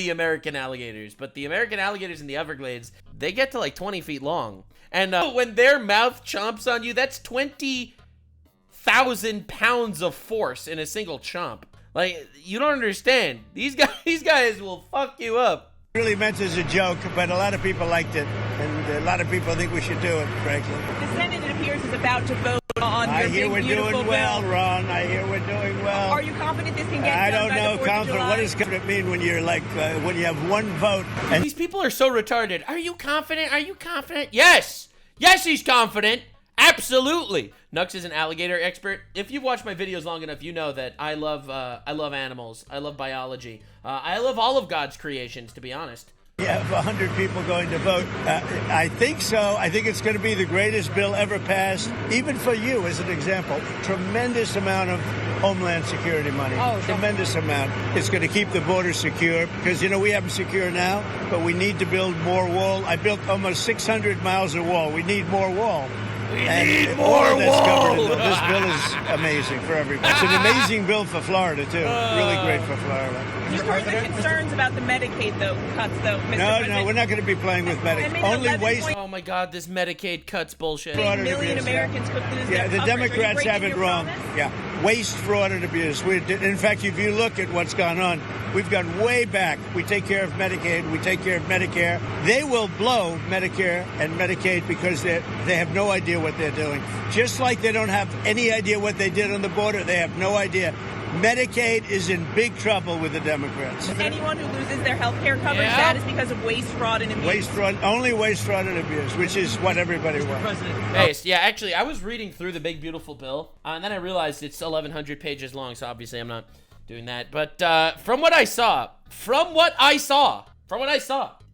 American alligators. But the American alligators in the Everglades, they get to like 20 feet long. And when their mouth chomps on you, that's 20,000 pounds of force in a single chomp. Like, you don't understand. These guys will fuck you up.
Really meant as a joke, but a lot of people liked it, and a lot of people think we should do it, frankly.
The Senate, it appears, is about to vote on
I
your
hear
big,
we're
beautiful
doing
bill.
well, Ron. I hear we're doing well.
Are you confident this can get
I
done
don't
by
know,
the 4th of
confident.
July?
What does confident mean when you're like, when you have one vote? And
these people are so retarded. Are you confident? Are you confident? Yes! Yes, he's confident! Absolutely! Nux is an alligator expert. If you've watched my videos long enough, you know that I love animals. I love biology. I love all of God's creations, to be honest.
You have 100 people going to vote. I think so. I think it's going to be the greatest bill ever passed, even for you as an example. Tremendous amount of Homeland Security money. Tremendous amount. It's going to keep the border secure because, we have them secure now, but we need to build more wall. I built almost 600 miles of wall. We need more wall.
We need more
all that's
wall.
Covered in this bill is amazing for everybody. It's an amazing bill for Florida, too. Really great for Florida.
Just were there concerns about the Medicaid cuts, though, Mr.
No,
President?
we're not going to be playing with Medicaid. Only waste.
Oh my God, this Medicaid cuts bullshit.
8 million Americans could lose their
the
coverage.
Democrats have it wrong. Yeah, waste, fraud, and abuse. In fact, if you look at what's gone on, we've gone way back. We take care of Medicaid. We take care of Medicare. They will blow Medicare and Medicaid because they have no idea what they're doing. Just like they don't have any idea what they did on the border, they have no idea. Medicaid is in big trouble with the Democrats.
Anyone who loses their health care coverage, that is because of waste, fraud, and abuse.
Waste, fraud, only waste, fraud, and abuse, which is what everybody wants.
Hey, yeah, actually, I was reading through the big, beautiful bill, and then I realized it's 1,100 pages long, so obviously I'm not doing that. But from what I saw,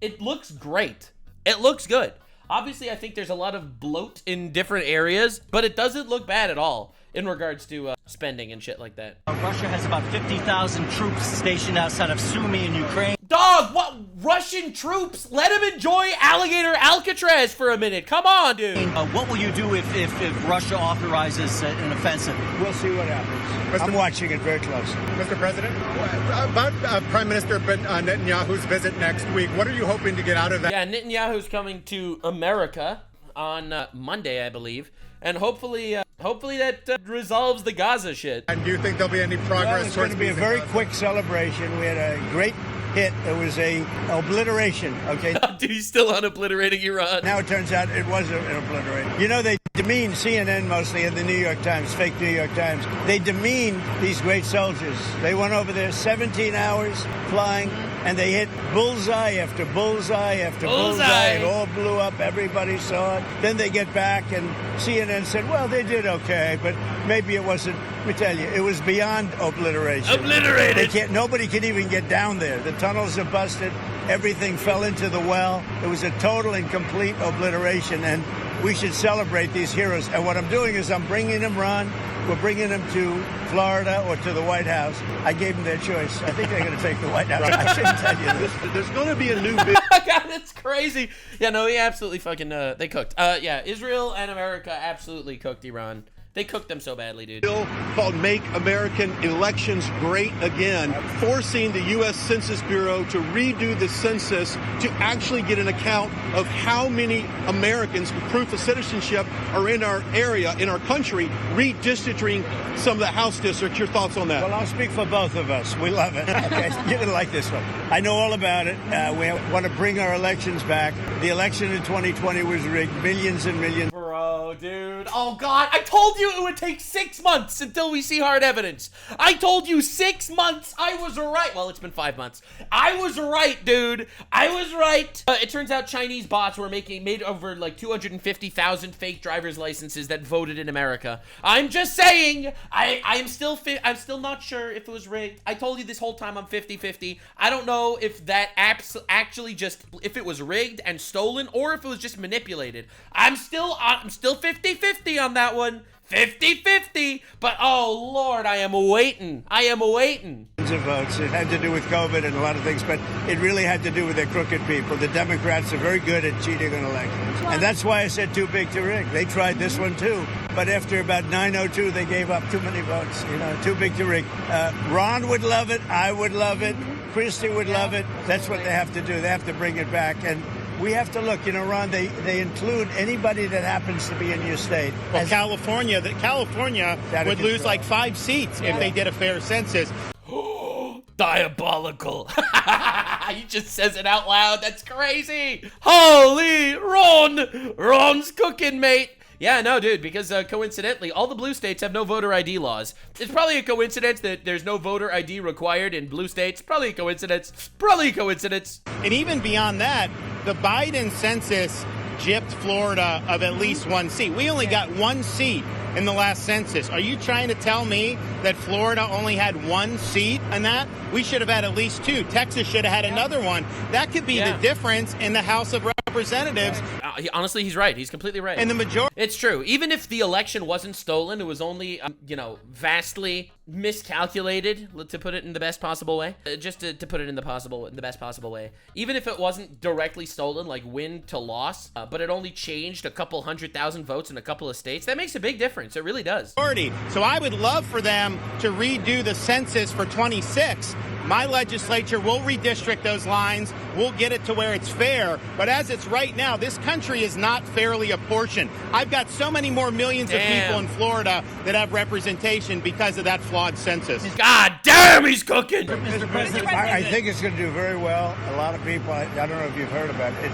it looks great. It looks good. Obviously, I think there's a lot of bloat in different areas, but it doesn't look bad at all in regards to spending and shit like that.
Russia has about 50,000 troops stationed outside of Sumy in Ukraine.
Dog, what? Russian troops? Let him enjoy Alligator Alcatraz for a minute. Come on, dude.
What will you do if Russia authorizes an offensive?
We'll see what happens. I'm watching it very closely.
Mr. President, about Prime Minister Netanyahu's visit next week, what are you hoping to get out of that?
Yeah, Netanyahu's coming to America on Monday, I believe. And hopefully that resolves the Gaza shit.
And do you think there'll be any progress?
Well, it's going to be a very quick celebration. We had a great hit. It was a obliteration, okay?
Dude, he's still on obliterating Iran.
Now it turns out it was an obliteration. They demean CNN mostly and the New York Times, fake New York Times. They demean these great soldiers. They went over there 17 hours flying, and they hit bullseye after bullseye after bullseye. It all blew up. Everybody saw it. Then they get back, and CNN said, well, they did okay, but maybe it wasn't. Let me tell you, it was beyond obliteration.
Obliterated.
Nobody can even get down there. The tunnels are busted. Everything fell into the well. It was a total and complete obliteration, and we should celebrate these heroes. And what I'm doing is I'm bringing them, Ron. We're bringing them to Florida or to the White House. I gave them their choice. I think they're going to take the White House. I shouldn't tell you this.
There's going to be a new bill.
God, that's crazy. Yeah, no, he absolutely fucking, they cooked. Yeah, Israel and America absolutely cooked Iran. They cooked them so badly, dude.
Bill called Make American Elections Great Again, forcing the U.S. Census Bureau to redo the census to actually get an account of how many Americans with proof of citizenship are in our area, in our country, redistricting some of the House districts. Your thoughts on that?
Well, I'll speak for both of us. We love it. Okay, you're going to like this one. I know all about it. We want to bring our elections back. The election in 2020 was rigged. Millions and millions.
Bro, dude. Oh, God. I told you it would take 6 months until we see hard evidence. I told you 6 months. I was right. Well, it's been 5 months. I was right, dude. I was right. It turns out Chinese bots were made over like 250,000 fake driver's licenses that voted in America. I'm just saying. I'm still not sure if it was rigged. I told you this whole time I'm 50-50. I don't know if that actually if it was rigged and stolen or if it was just manipulated. I'm still 50-50 on that one. 50-50, but oh Lord, I am waiting.
Of votes. It had to do with COVID and a lot of things, but it really had to do with the crooked people. The Democrats are very good at cheating on elections. And that's why I said too big to rig. They tried this one too, but after about 9:02, they gave up too many votes. Too big to rig. Ron would love it. I would love it. Christie would love it. That's what they have to do. They have to bring it back. And we have to look, Ron, they include anybody that happens to be in your state.
Well, California would lose like 5 seats if they did a fair census.
Diabolical. He just says it out loud. That's crazy. Holy Ron's cooking, mate. Yeah, no, dude, because coincidentally, all the blue states have no voter ID laws. It's probably a coincidence that there's no voter ID required in blue states. Probably a coincidence.
And even beyond that, the Biden census gypped Florida of at least 1 seat. We only got 1 seat in the last census. Are you trying to tell me that Florida only had 1 seat in that? We should have had at least 2. Texas should have had another one. That could be the difference in the House of Representatives.
Representatives.
Honestly, he's right. He's completely right.
And the majority.
It's true. Even if the election wasn't stolen, it was only, vastly miscalculated, to put it in the best possible way. Just to put it in the best possible way. Even if it wasn't directly stolen, like win to loss, but it only changed a couple 100,000 votes in a couple of states, that makes a big difference. It really does.
So I would love for them to redo the census for 26. My legislature will redistrict those lines. We'll get it to where it's fair. But as it's right now, this country is not fairly apportioned. I've got so many more millions of people in Florida that have representation because of that flawed census.
God damn, he's cooking.
Mr. President, I think it's going to do very well. A lot of people, I don't know if you've heard about it,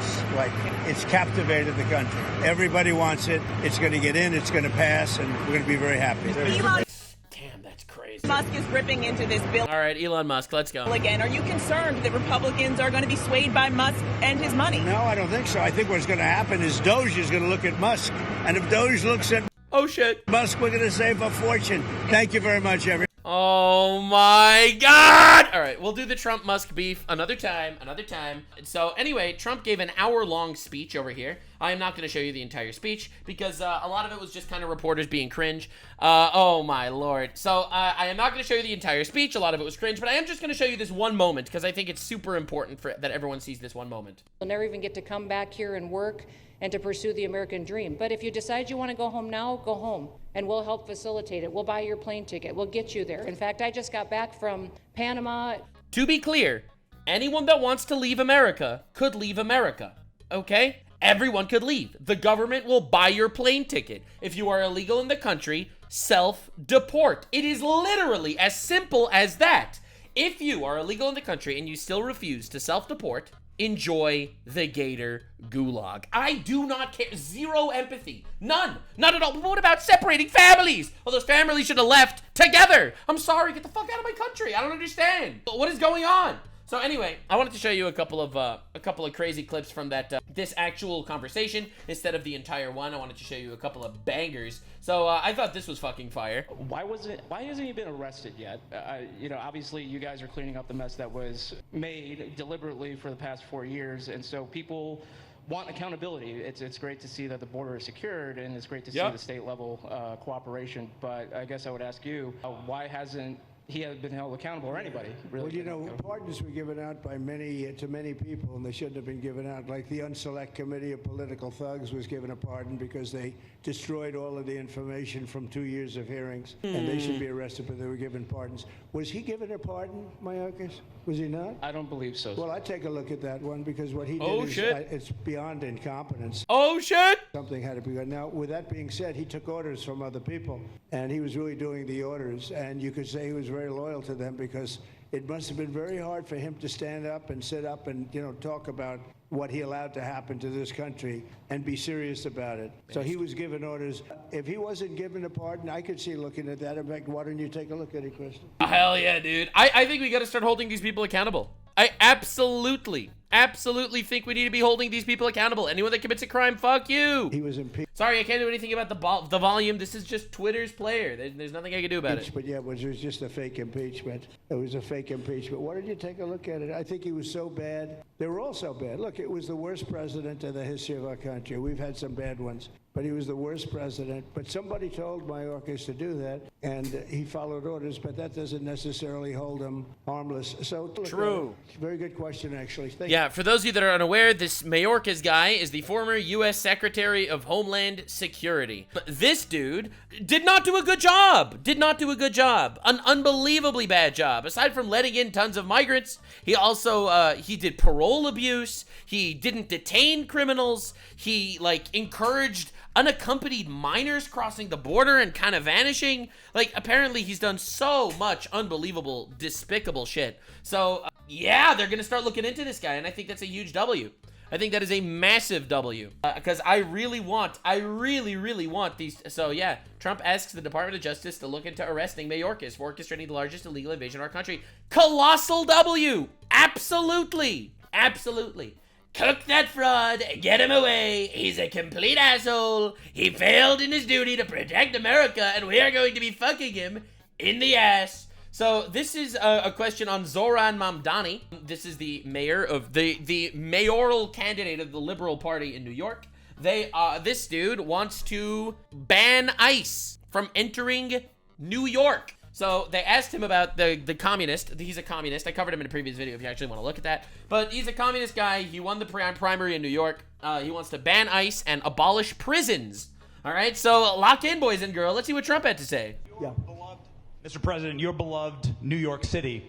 it's captivated the country. Everybody wants it. It's going to get in, it's going to pass, and we're going to be very happy.
Damn, that's crazy.
Musk is ripping into this bill.
All right, Elon Musk, let's go.
Again, are you concerned that Republicans are going to be swayed by Musk and his money?
No, I don't think so. I think what's going to happen is Doge is going to look at Musk. And if Doge looks at Musk, we're going to save a fortune. Thank you very much, everyone.
Oh my God! All right, we'll do the Trump-Musk beef another time. So anyway, Trump gave an hour-long speech over here. I am not going to show you the entire speech because a lot of it was just kind of reporters being cringe. Oh my Lord. So I am not going to show you the entire speech. A lot of it was cringe, but I am just going to show you this one moment because I think it's super important that everyone sees this one moment.
You'll never even get to come back here and work and to pursue the American dream. But if you decide you want to go home now, go home, and we'll help facilitate it. We'll buy your plane ticket. We'll get you there. In fact, I just got back from Panama.
To be clear, anyone that wants to leave America could leave America, okay? Everyone could leave. The government will buy your plane ticket. If you are illegal in the country, self-deport. It is literally as simple as that. If you are illegal in the country and you still refuse to self-deport, enjoy the Gator Gulag. I do not care. Zero empathy. None. Not at all. But what about separating families? Well, those families should have left together. I'm sorry. Get the fuck out of my country. I don't understand. What is going on? So anyway, I wanted to show you a couple of crazy clips from that this actual conversation instead of the entire one. I wanted to show you a couple of bangers. So I thought this was fucking fire.
Why hasn't he been arrested yet? Obviously you guys are cleaning up the mess that was made deliberately for the past 4 years, and so people want accountability. It's great to see that the border is secured, and it's great to see the state level cooperation. But I guess I would ask you, why hasn't he hasn't been held accountable, or anybody really?
Well, pardons were given out by to many people, and they shouldn't have been given out. Like the Unselect Committee of Political Thugs was given a pardon because they destroyed all of the information from 2 years of hearings, and they should be arrested, but they were given pardons. Was he given a pardon, Mayorkas? Was he not?
I don't believe so.
Well, I'd take a look at that one because what he did it's beyond incompetence.
Oh, shit!
Something had to be done. Now, with that being said, he took orders from other people, and he was really doing the orders, and you could say he was very loyal to them because it must have been very hard for him to stand up and sit up and, talk about what he allowed to happen to this country and be serious about it. So he was given orders. If he wasn't given a pardon, I could see looking at that. In fact, why don't you take a look at it, Kristen?
Hell yeah, dude. I think we got to start holding these people accountable. I absolutely think we need to be holding these people accountable. Anyone that commits a crime, fuck you.
He was impeached.
Sorry, I can't do anything about the volume. This is just Twitter's player. There's nothing I can do about it.
But yeah, it was just a fake impeachment. It was a fake impeachment. Why don't you take a look at it? I think he was so bad. They were all so bad. Look, it was the worst president in the history of our country. We've had some bad ones, but he was the worst president. But somebody told Mayorkas to do that, and he followed orders, but that doesn't necessarily hold him harmless. So
true.
Very good question, actually.
Yeah, for those of you that are unaware, this Mayorkas guy is the former U.S. Secretary of Homeland Security. This dude did not do a good job. An unbelievably bad job. Aside from letting in tons of migrants, he also, he did parole abuse. He didn't detain criminals. He, encouraged unaccompanied minors crossing the border and kind of vanishing. Apparently he's done so much unbelievable, despicable shit. So, yeah, they're gonna start looking into this guy, and I think that's a huge W. I think that is a massive W, because I really want these. So yeah, Trump asks the Department of Justice to look into arresting Mayorkas for orchestrating the largest illegal invasion of our country. Colossal W. Absolutely. Cook that fraud, get him away. He's a complete asshole. He failed in his duty to protect America, and we are going to be fucking him in the ass So this is a question on Zoran Mamdani. This is the mayor of the mayoral candidate of the Liberal Party in New York. This dude wants to ban ICE from entering New York. So they asked him about the communist. He's a communist. I covered him in a previous video if you actually want to look at that. But he's a communist guy. He won the primary in New York. He wants to ban ICE and abolish prisons. All right, so lock in, boys and girls. Let's see what Trump had to say.
Yeah. Mr. President, your beloved New York City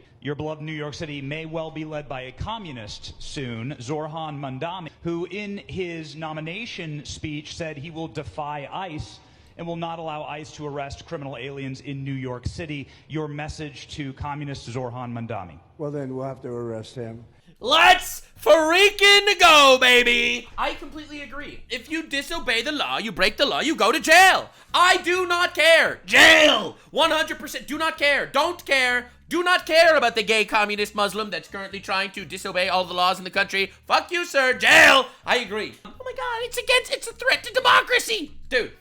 may well be led by a communist soon, Zoran Mamdani, who in his nomination speech said he will defy ICE and will not allow ICE to arrest criminal aliens in New York City. Your message to communist Zoran Mamdani.
Well, then we'll have to arrest him.
Let's freaking go, baby! I completely agree. If you disobey the law, you break the law, you go to jail. I do not care. Jail! 100% do not care. Don't care. Do not care about the gay communist Muslim that's currently trying to disobey all the laws in the country. Fuck you, sir. Jail! I agree. Oh my god, it's a threat to democracy. Dude,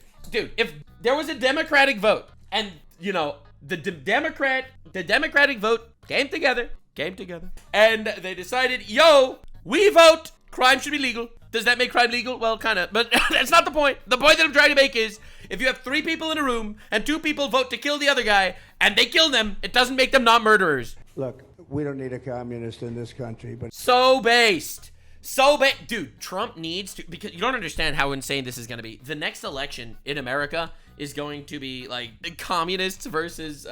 if there was a Democratic vote and, you know, the Democratic vote came together, and they decided, yo, we vote crime should be legal. Does that make crime legal? Well, kind of, but that's not the point. The point that I'm trying to make is, if you have 3 people in a room and 2 people vote to kill the other guy and they kill them, it doesn't make them not murderers.
Look, we don't need a communist in this country, but dude, Trump needs to, because you don't understand how insane this is going to be. The next election in America is going to be like the communists versus,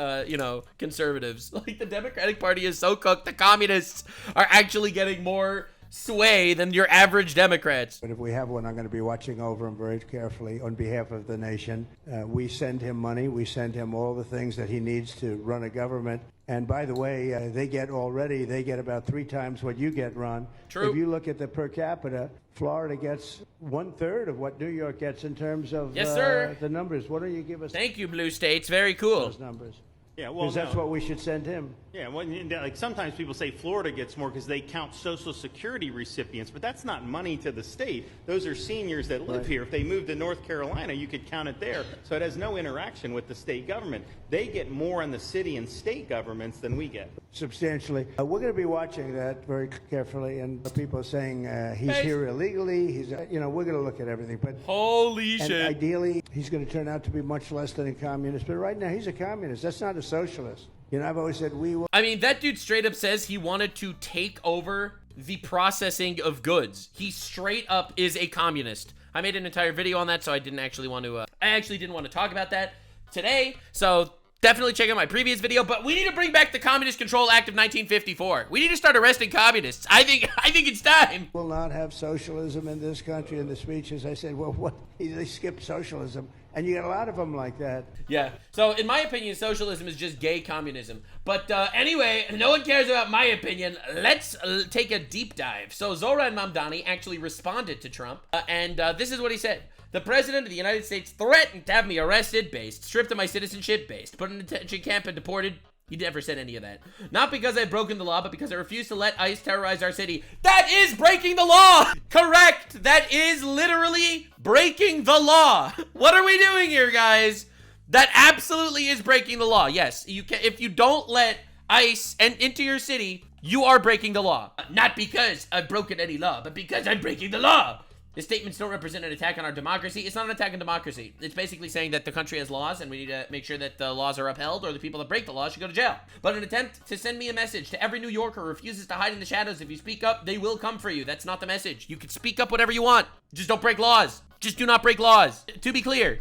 conservatives. Like, the Democratic Party is so cooked. The communists are actually getting more sway than your average Democrats. But if we have one, I'm going to be watching over him very carefully on behalf of the nation. We send him money. We send him all the things that he needs to run a government. And by the way, they get about 3 times what you get, Ron.
True.
If you look at the per capita, Florida gets 1/3 of what New York gets in terms of
yes, sir.
The numbers. What do you give us?
Thank you, Blue States. Very cool.
Those numbers.
Yeah, well,
because that's what we should send him.
Yeah, well, like sometimes people say Florida gets more because they count Social Security recipients, but that's not money to the state. Those are seniors that live here. If they moved to North Carolina, you could count it there. So it has no interaction with the state government. They get more in the city and state governments than we get.
Substantially. We're going to be watching that very carefully, and people are saying he's here illegally. He's, we're going to look at everything. But
holy shit!
Ideally, he's going to turn out to be much less than a communist. But right now, he's a communist. That's not a socialist. I've always said we will.
I mean, that dude straight up says he wanted to take over the processing of goods. He straight up is a communist. I made an entire video on that, so I didn't actually want to. I actually didn't want to talk about that today. So definitely check out my previous video. But we need to bring back the Communist Control Act of 1954. We need to start arresting communists. I think it's time.
We'll not have socialism in this country. In the speeches, I said, well, what? They skipped socialism. And you got a lot of them like that.
Yeah. So, in my opinion, socialism is just gay communism. But anyway, no one cares about my opinion. Let's take a deep dive. So, Zoran Mamdani actually responded to Trump. And this is what he said. The president of the United States threatened to have me arrested, based, stripped of my citizenship, based, put in a detention camp and deported. He never said any of that. Not because I've broken the law, but because I refuse to let ICE terrorize our city. That is breaking the law! Correct! That is literally breaking the law. What are we doing here, guys? That absolutely is breaking the law. Yes, you can. If you don't let ICE into your city, you are breaking the law. Not because I've broken any law, but because I'm breaking the law. The statements don't represent an attack on our democracy. It's not an attack on democracy. It's basically saying that the country has laws and we need to make sure that the laws are upheld, or the people that break the law should go to jail. But an attempt to send me a message to every New Yorker who refuses to hide in the shadows. If you speak up, they will come for you. That's not the message. You can speak up whatever you want. Just don't break laws. Just do not break laws. To be clear,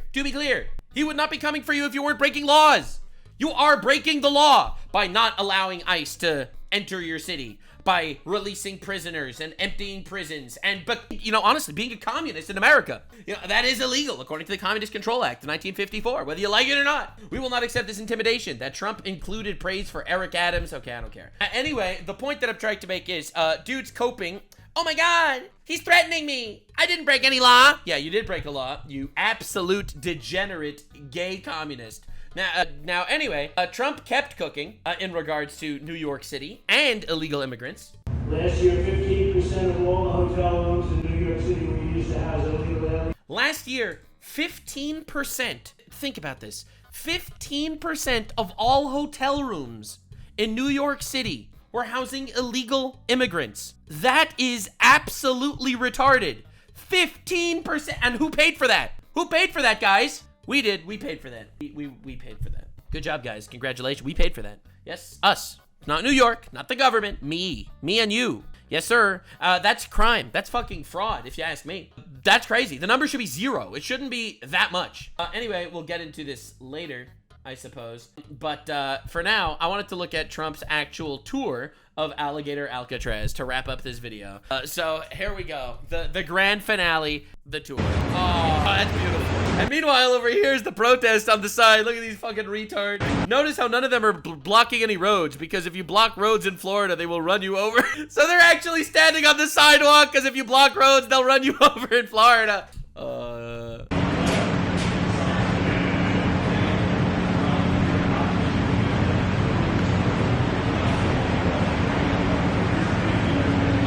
he would not be coming for you if you weren't breaking laws. You are breaking the law by not allowing ICE to enter your city, by releasing prisoners and emptying prisons, but honestly, being a communist in America, that is illegal according to the Communist Control Act of 1954, whether you like it or not. We will not accept this intimidation. That Trump included praise for Eric Adams. Okay, I don't care. Anyway, the point that I'm trying to make is, dude's coping. Oh my God, he's threatening me. I didn't break any law. Yeah, you did break a law, you absolute degenerate gay communist. Now, anyway, Trump kept cooking in regards to New York City and illegal immigrants.
Last year, 15% of all the hotel rooms in New York City were used to house illegal aliens.
Last year, 15%. Think about this.
15% of all hotel rooms in New York City were housing illegal immigrants. That is absolutely retarded. 15%. And who paid for that? Who paid for that, guys? We did. We paid for that. We paid for that. Good job, guys. Congratulations. We paid for that. Yes, us. Not New York. Not the government. Me. Me and you. Yes, sir. That's crime. That's fucking fraud, if you ask me. That's crazy. The number should be 0. It shouldn't be that much. Anyway, we'll get into this later, I suppose. But for now, I wanted to look at Trump's actual tour of Alligator Alcatraz to wrap up this video. So here we go. The grand finale, the tour. Oh, that's beautiful. And meanwhile, over here is the protest on the side. Look at these fucking retards. Notice how none of them are blocking any roads, because if you block roads in Florida, they will run you over. So they're actually standing on the sidewalk, because if you block roads, they'll run you over in Florida.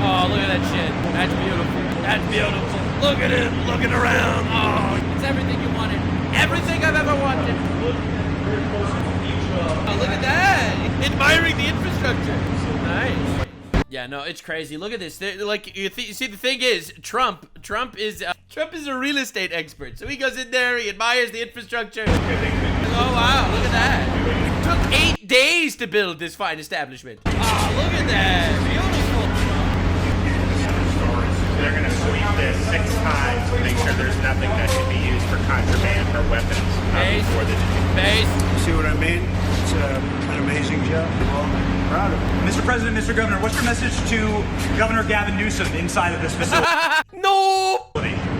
Oh, look at that shit. That's beautiful. That's beautiful. Look at him looking around. Oh, it's everything you wanted. Everything I've ever wanted. Oh, look at that. Admiring the infrastructure. Nice. Yeah, no, it's crazy. Look at this. Like, you see, the thing is, Trump is a real estate expert. So he goes in there, he admires the infrastructure. Oh, wow, look at that. It took 8 days to build this fine establishment. Oh, look at that. Beautiful.
They're going to sweep this 6 times to make sure there's nothing that should be used for contraband or weapons before the
base. See what I mean? It's an amazing job. Well, I'm proud of it.
Mr. President, Mr. Governor, what's your message to Governor Gavin Newsom inside of this facility?
No!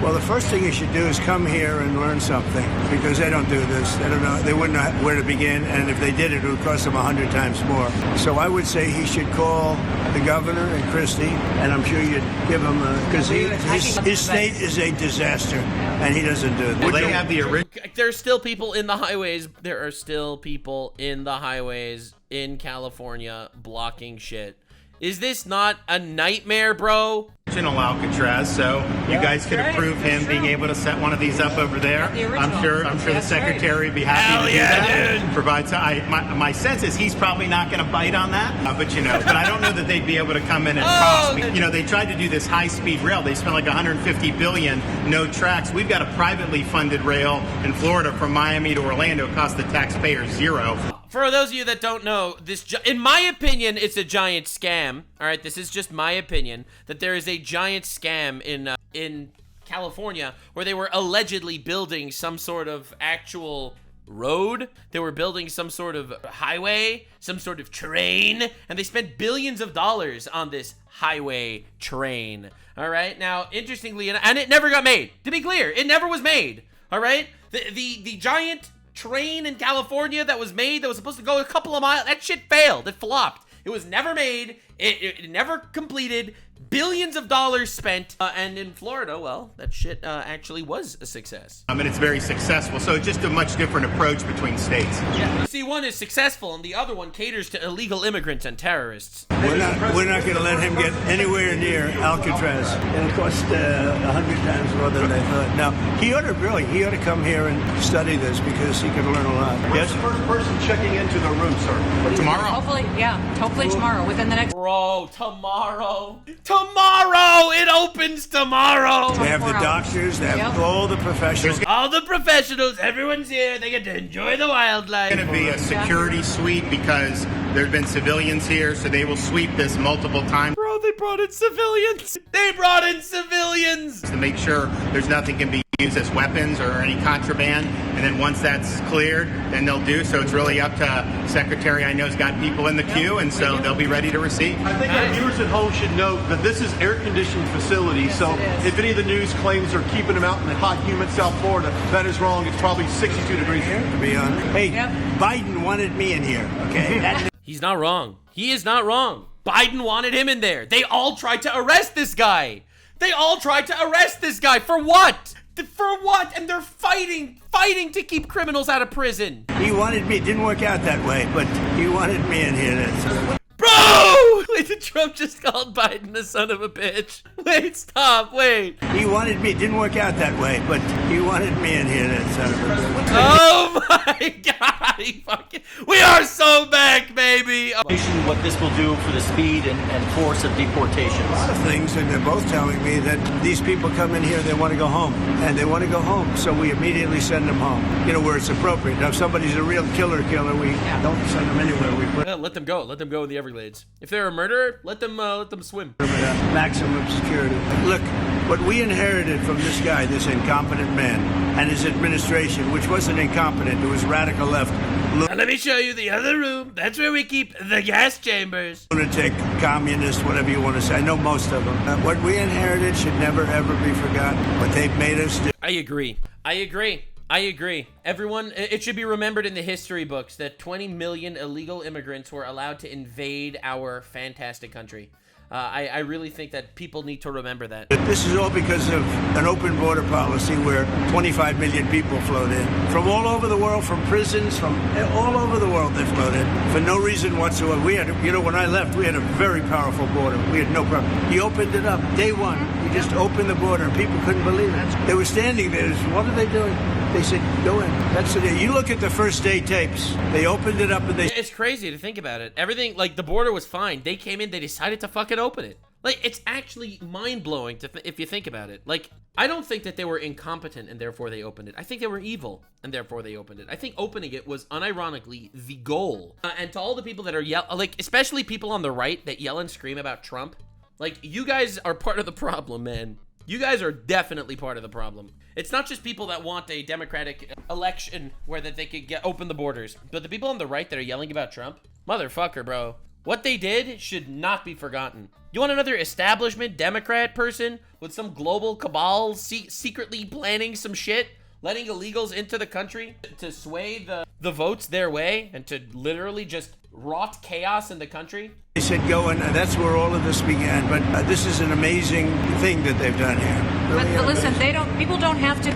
Well, the first thing you should do is come here and learn something, because they don't do this. They don't know. They wouldn't know where to begin, and if they did, it would cost them 100 times more. So I would say he should call the governor and Christie, and I'm sure you'd give him because his state is a disaster, and he doesn't do it.
Well, they have the original.
There's still people in the highways. There are still people in the highways in California blocking shit. Is this not a nightmare, bro?
Alcatraz, so you guys could approve him being able to set one of these up over there. I'm sure the secretary would be happy to do that. Dude. Provides. My sense is he's probably not going to bite on that, but I don't know that they'd be able to come in and cost. They tried to do this high-speed rail. They spent like $150 billion, no tracks. We've got a privately funded rail in Florida from Miami to Orlando. It costs the taxpayers $0.
For those of you that don't know, in my opinion, it's a giant scam. All right, this is just my opinion, that there is a giant scam in California where they were allegedly building some sort of actual road. They were building some sort of highway, some sort of train, and they spent billions of dollars on this highway train. All right, now, interestingly, and it never got made. To be clear, it never was made. All right, the giant train in California that was made, that was supposed to go a couple of miles, that shit failed. It flopped. It was never made. It never completed. Billions of dollars spent. And in Florida, well, that shit actually was a success.
And it's very successful. So it's just a much different approach between states.
Yeah, you see, one is successful and the other one caters to illegal immigrants and terrorists.
We're not going to let him get anywhere near Alcatraz. It'll cost 100 times more than they thought. Now, he ought to come here and study this, because he could learn a lot.
Where's the first person checking into the room, sir?
Tomorrow.
Hopefully tomorrow, within the next...
Bro, tomorrow. Tomorrow! It opens tomorrow!
They have the doctors, they have all the professionals.
All the professionals, everyone's here. They get to enjoy the wildlife.
It's going to be a security sweep because there have been civilians here, so they will sweep this multiple times.
Bro, they brought in civilians. They brought in civilians!
To make sure there's nothing can be used as weapons or any contraband, and then once that's cleared, then they'll do. So it's really up to Secretary. I know has got people in the queue, and so they'll be ready to receive.
I think our viewers at home should note that this is air-conditioned facility, so if any of the news claims are keeping them out in the hot, humid South Florida, that is wrong. It's probably 62 degrees here.
To be honest. Hey, Biden wanted me in here, okay?
He's not wrong. He is not wrong. Biden wanted him in there. They all tried to arrest this guy. They all tried to arrest this guy. For what? For what? And they're fighting to keep criminals out of prison.
He wanted me. It didn't work out that way, but he wanted me in here.
Bro! Trump just called Biden a son of a bitch. Wait, stop, wait.
He wanted me. It didn't work out that way, but he wanted me in here, that son of a bitch.
Oh my God, we are so back, baby.
What this will do for the speed and force of deportation.
A lot of things, and they're both telling me that these people come in here, they want to go home, and they want to go home, so we immediately send them home, where it's appropriate. Now, if somebody's a real killer, we don't send them anywhere. We put
let them go. Let them go in the Everglades. If they're a murderer, let them swim.
Maximum security. Look, what we inherited from this guy, this incompetent man, and his administration, which wasn't incompetent, it was radical left.
Now let me show you the other room. That's where we keep the gas chambers.
Lunatic, communist, whatever you want to say. I know most of them. What we inherited should never, ever be forgotten. What they've made us do.
I agree. Everyone, it should be remembered in the history books that 20 million illegal immigrants were allowed to invade our fantastic country. I really think that people need to remember that.
This is all because of an open border policy where 25 million people flowed in. From all over the world, from prisons, from all over the world they flowed in. For no reason whatsoever. We had, when I left, we had a very powerful border. We had no problem. He opened it up. Day one, he just opened the border and people couldn't believe it. They were standing there. What are they doing? They said, go in. That's it. You look at the first day tapes. They opened it up and they...
It's crazy to think about it. Everything, the border was fine. They came in, they decided to fucking open it. It's actually mind-blowing if you think about it. I don't think that they were incompetent and therefore they opened it. I think they were evil and therefore they opened it. I think opening it was unironically the goal. And to all the people that are especially people on the right that yell and scream about Trump, you guys are part of the problem, man. You guys are definitely part of the problem. It's not just people that want a democratic election where that they could open the borders, but the people on the right that are yelling about Trump, motherfucker, bro. What they did should not be forgotten. You want another establishment Democrat person with some global cabal secretly planning some shit, letting illegals into the country to sway the votes their way and to literally just wrought chaos in the country?
They said go, and that's where all of this began. But this is an amazing thing that they've done here.
Really but listen, people don't have to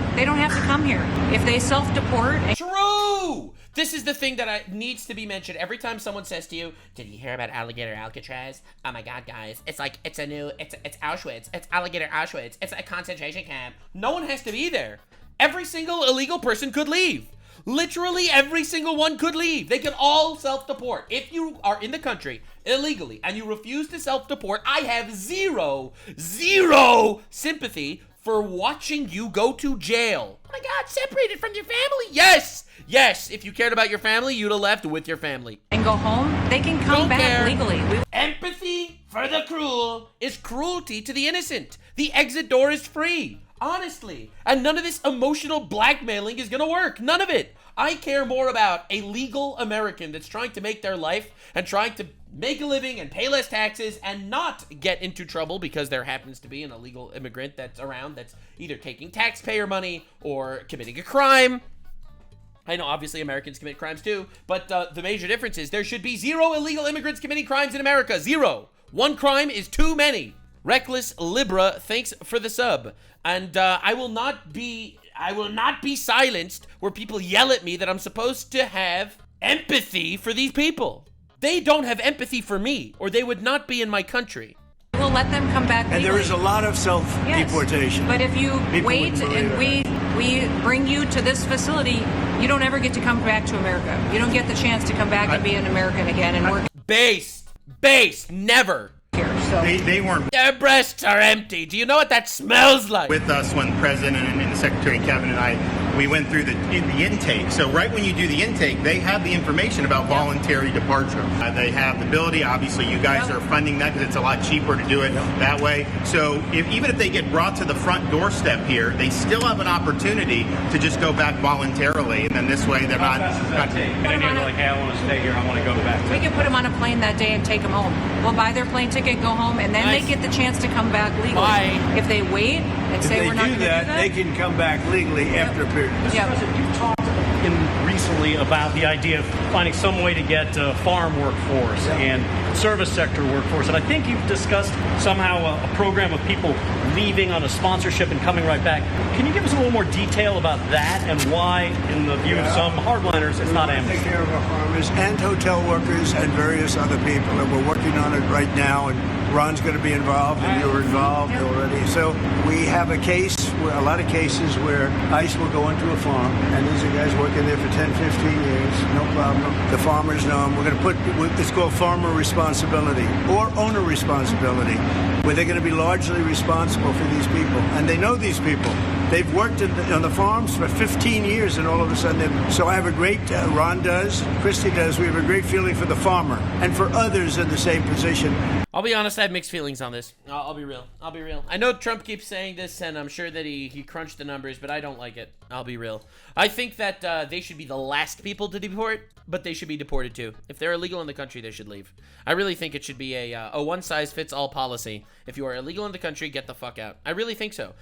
come here. If they self-deport.
True! This is the thing that needs to be mentioned every time someone says to you, did you hear about Alligator Alcatraz? Oh my God, guys. It's Auschwitz. It's Alligator Auschwitz. It's a concentration camp. No one has to be there. Every single illegal person could leave. Literally every single one could leave. They can all self-deport. If you are in the country illegally and you refuse to self-deport, I have zero sympathy for watching you go to jail. Oh my God, separated from your family? Yes, if you cared about your family, you'd have left with your family.
And go home, they can come back legally.
Empathy for the cruel is cruelty to the innocent. The exit door is free. Honestly, and none of this emotional blackmailing is gonna work. None of it. I care more about a legal American that's trying to make their life and trying to make a living and pay less taxes and not get into trouble because there happens to be an illegal immigrant that's around that's either taking taxpayer money or committing a crime. I know, obviously, Americans commit crimes too, but the major difference is there should be 0 illegal immigrants committing crimes in America. 0. One crime is too many. Reckless Libra, thanks for the sub. And I will not be silenced where people yell at me that I'm supposed to have empathy for these people. They don't have empathy for me, or they would not be in my country.
We'll let them come back legally.
And there is a lot of self-deportation.
Yes. But if you wait and we bring you to this facility, you don't ever get to come back to America. You don't get the chance to come back and be an American again and work.
Based, never.
So.
They weren't.
Their breasts are empty. Do you know what that smells like?
With us when the President and the Secretary Kevin and I, we went through the intake. So right when you do the intake, they have the information about voluntary departure. They have the ability. Obviously, you guys are funding that because it's a lot cheaper to do it that way. So even if they get brought to the front doorstep here, they still have an opportunity to just go back voluntarily. And then this way, they're not.
Hey, I want to stay here. I want to go back.
We can put them on a plane that day and take them home. We'll buy their plane ticket, go home, and then they get the chance to come back legally.
Bye.
If they wait and say we're not going to do that,
they can come back legally after a period.
Yeah.
spoken recently about the idea of finding some way to get farm workforce and service sector workforce. And I think you've discussed somehow a program of people leaving on a sponsorship and coming right back. Can you give us a little more detail about that and why, in the view of some hardliners, it's not amnesty?
Take care of our farmers and hotel workers and various other people, and we're working on it right now, and Ron's going to be involved, and you're involved already. So we have a lot of cases where ICE will go into a farm, and these are guys working there for 10, 15 years, no problem. The farmers know them. We're going to put, it's called farmer responsibility or owner responsibility, where they're going to be largely responsible for these people. And they know these people. They've worked on the farms for 15 years, and all of a sudden, so I have a great, Ron does, Christie does, we have a great feeling for the farmer and for others in the same position.
I'll be honest, I have mixed feelings on this. I'll be real. I know Trump keeps saying this, and I'm sure that he crunched the numbers, but I don't like it. I'll be real. I think that they should be the last people to deport, but they should be deported too. If they're illegal in the country, they should leave. I really think it should be a one-size-fits-all policy. If you are illegal in the country, get the fuck out. I really think so.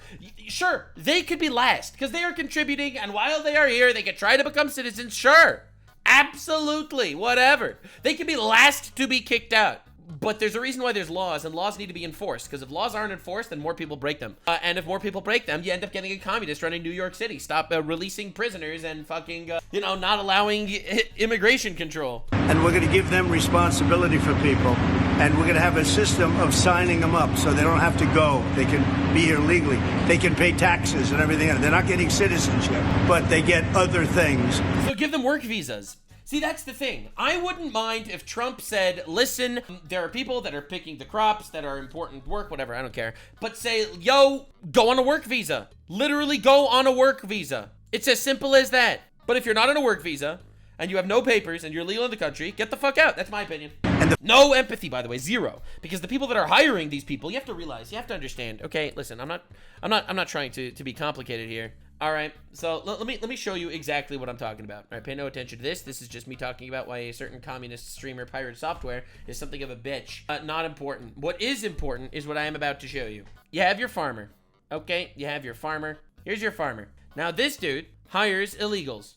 Sure, they could be last, because they are contributing, and while they are here, they could try to become citizens. Sure. Absolutely. Whatever. They could be last to be kicked out. But there's a reason why there's laws, and laws need to be enforced, because if laws aren't enforced, then more people break them. And if more people break them, you end up getting a communist running New York City. Stop releasing prisoners and fucking, not allowing immigration control.
And we're going to give them responsibility for people, and we're going to have a system of signing them up so they don't have to go. They can be here legally. They can pay taxes and everything else. They're not getting citizenship, but they get other things.
So give them work visas. See, that's the thing. I wouldn't mind if Trump said, listen, there are people that are picking the crops that are important work, whatever, I don't care. But say, yo, go on a work visa. Literally go on a work visa. It's as simple as that. But if you're not on a work visa and you have no papers and you're legal in the country, get the fuck out. That's my opinion. No empathy, by the way, zero. Because the people that are hiring these people, you have to realize, you have to understand. Okay, listen, I'm not trying to be complicated here. All right, so let me show you exactly what I'm talking about. All right, pay no attention to this. This is just me talking about why a certain communist streamer pirate software is something of a bitch. Not important. What is important is what I am about to show you. You have your farmer. Okay, you have your farmer. Here's your farmer. Now this dude hires illegals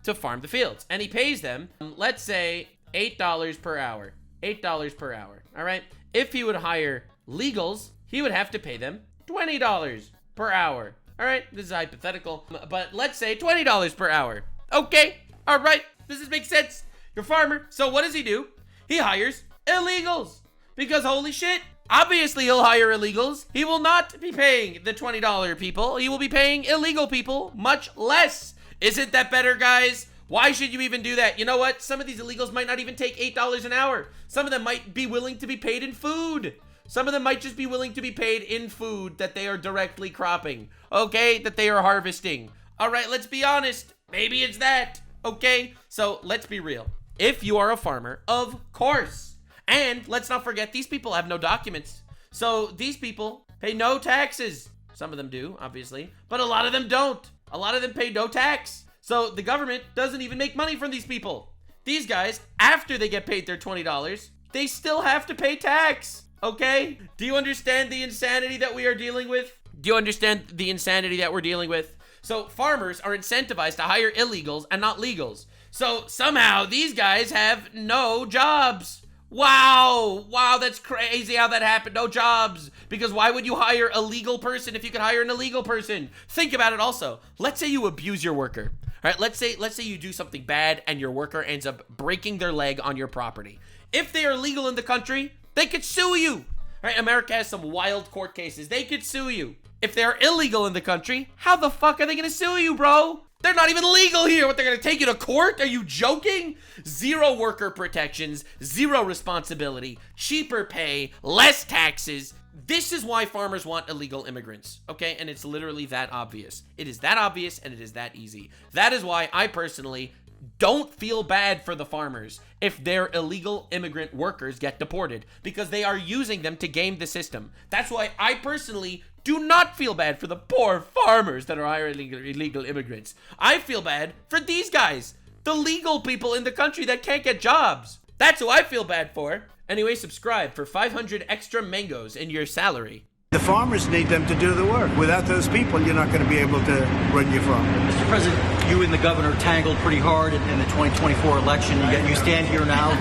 to farm the fields, and he pays them, let's say, $8 per hour. $8 per hour. All right. If he would hire legals, he would have to pay them $20 per hour. All right, this is hypothetical, but let's say $20 per hour. Okay, all right, this makes sense. Your farmer, so what does he do? He hires illegals, because holy shit, obviously he'll hire illegals. He will not be paying the $20 people. He will be paying illegal people much less. Isn't that better, guys? Why should you even do that? You know what? Some of these illegals might not even take $8 an hour. Some of them might be willing to be paid in food. Some of them might just be willing to be paid in food that they are directly cropping, okay? That they are harvesting. All right, let's be honest. Maybe it's that, okay? So let's be real. If you are a farmer, of course. And let's not forget, these people have no documents. So these people pay no taxes. Some of them do, obviously, but a lot of them don't. A lot of them pay no tax. So the government doesn't even make money from these people. These guys, after they get paid their $20, they still have to pay tax. Okay? Do you understand the insanity that we are dealing with? Do you understand the insanity that we're dealing with? So farmers are incentivized to hire illegals and not legals. So somehow these guys have no jobs. Wow, that's crazy how that happened. No jobs. Because why would you hire a legal person if you could hire an illegal person? Think about it also. Let's say you abuse your worker. All right, let's say you do something bad and your worker ends up breaking their leg on your property. If they are legal in the country, they could sue you. Right? America has some wild court cases. They could sue you. If they're illegal in the country, how the fuck are they going to sue you, bro? They're not even legal here. What, they're going to take you to court? Are you joking? Zero worker protections, zero responsibility, cheaper pay, less taxes. This is why farmers want illegal immigrants, okay? And it's literally that obvious. It is that obvious and it is that easy. That is why I personally don't feel bad for the farmers if their illegal immigrant workers get deported, because they are using them to game the system. That's why I personally do not feel bad for the poor farmers that are hiring illegal immigrants. I feel bad for these guys, the legal people in the country that can't get jobs. That's who I feel bad for. Anyway, subscribe for 500 extra mangoes in your salary.
The farmers need them to do the work. Without those people, you're not going to be able to run your farm.
Mr.
President, you and the governor tangled pretty hard in the 2024 election. Yet you stand here now.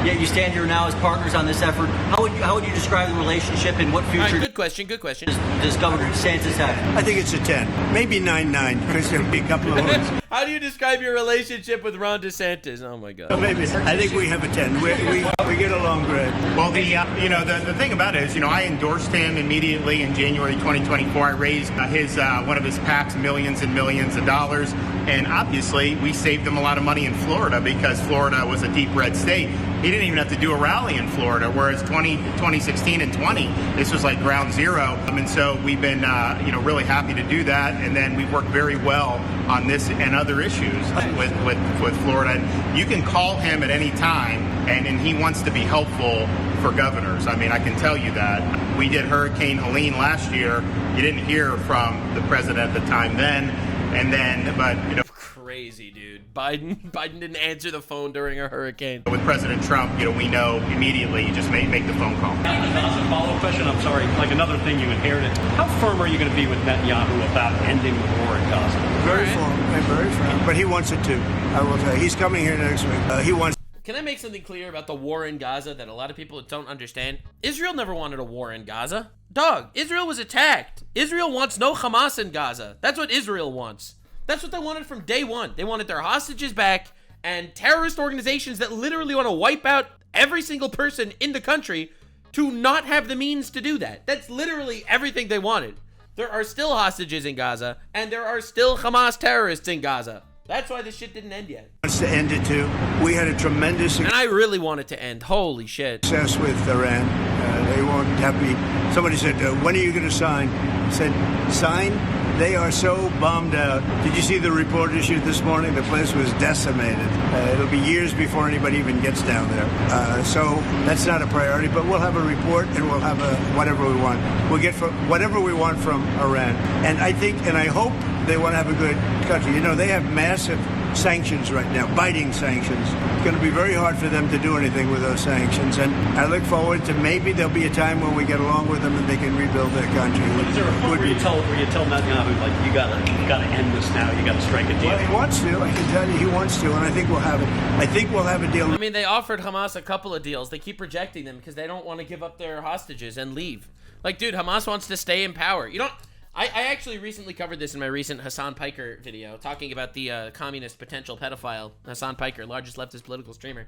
Yet you stand here now as partners on this effort. How would you describe the relationship, and what future?
All right, good question. Good question.
Does Governor DeSantis have?
I think it's a 10, maybe 9-9, because there'll be a couple of votes.
How do you describe your relationship with Ron DeSantis? Oh my God.
Maybe I think we have a 10. We get along great.
Well, the thing about it is, I endorsed him immediately in January 2024. I raised one of his PACs millions and millions of dollars, and obviously we saved him a lot of money in Florida because Florida was a deep red state. He didn't even have to do a rally in Florida, whereas 2016 and 20, this was like ground zero. And so we've been, really happy to do that. And then we've worked very well on this and other issues with Florida. And you can call him at any time, and he wants to be helpful for governors. I mean, I can tell you that. We did Hurricane Helene last year. You didn't hear from the president at the time then.
Crazy, dude. Biden didn't answer the phone during a hurricane.
With President Trump, we know immediately you just make the phone call.
As a follow-up question, I'm sorry, like another thing you inherited. How firm are you going to be with Netanyahu about ending the war in Gaza?
Very firm. But he wants it too. I will tell you. He's coming here next week. He wants.
Can I make something clear about the war in Gaza that a lot of people don't understand? Israel never wanted a war in Gaza. Dog, Israel was attacked. Israel wants no Hamas in Gaza. That's what Israel wants. That's what they wanted from day one. They wanted their hostages back, and terrorist organizations that literally want to wipe out every single person in the country to not have the means to do that. That's literally everything they wanted. There are still hostages in Gaza, and there are still Hamas terrorists in Gaza. That's why this shit didn't end yet.
Wants to end it too. We had a tremendous
and I really want it to end. Holy shit.
Success with Iran. They won't have me. Somebody said, when are you going to sign? I said, sign? They are so bombed out. Did you see the report issued this morning? The place was decimated. It'll be years before anybody even gets down there. So that's not a priority, but we'll have a report and we'll have whatever we want. We'll get whatever we want from Iran. And I think, and I hope they want to have a good country. They have massive sanctions right now, biting sanctions. It's going to be very hard for them to do anything with those sanctions. And I look forward to maybe there'll be a time when we get along with them and they can rebuild their country.
Is there a point where you tell Netanyahu, like, you gotta end this now, you gotta strike a deal?
Well, he wants to. I can tell you he wants to, and I think we'll have it. I think we'll have a deal.
I mean, they offered Hamas a couple of deals. They keep rejecting them because they don't want to give up their hostages and leave. Like, dude, Hamas wants to stay in power. I actually recently covered this in my recent Hasan Piker video, talking about the communist potential pedophile, Hasan Piker, largest leftist political streamer.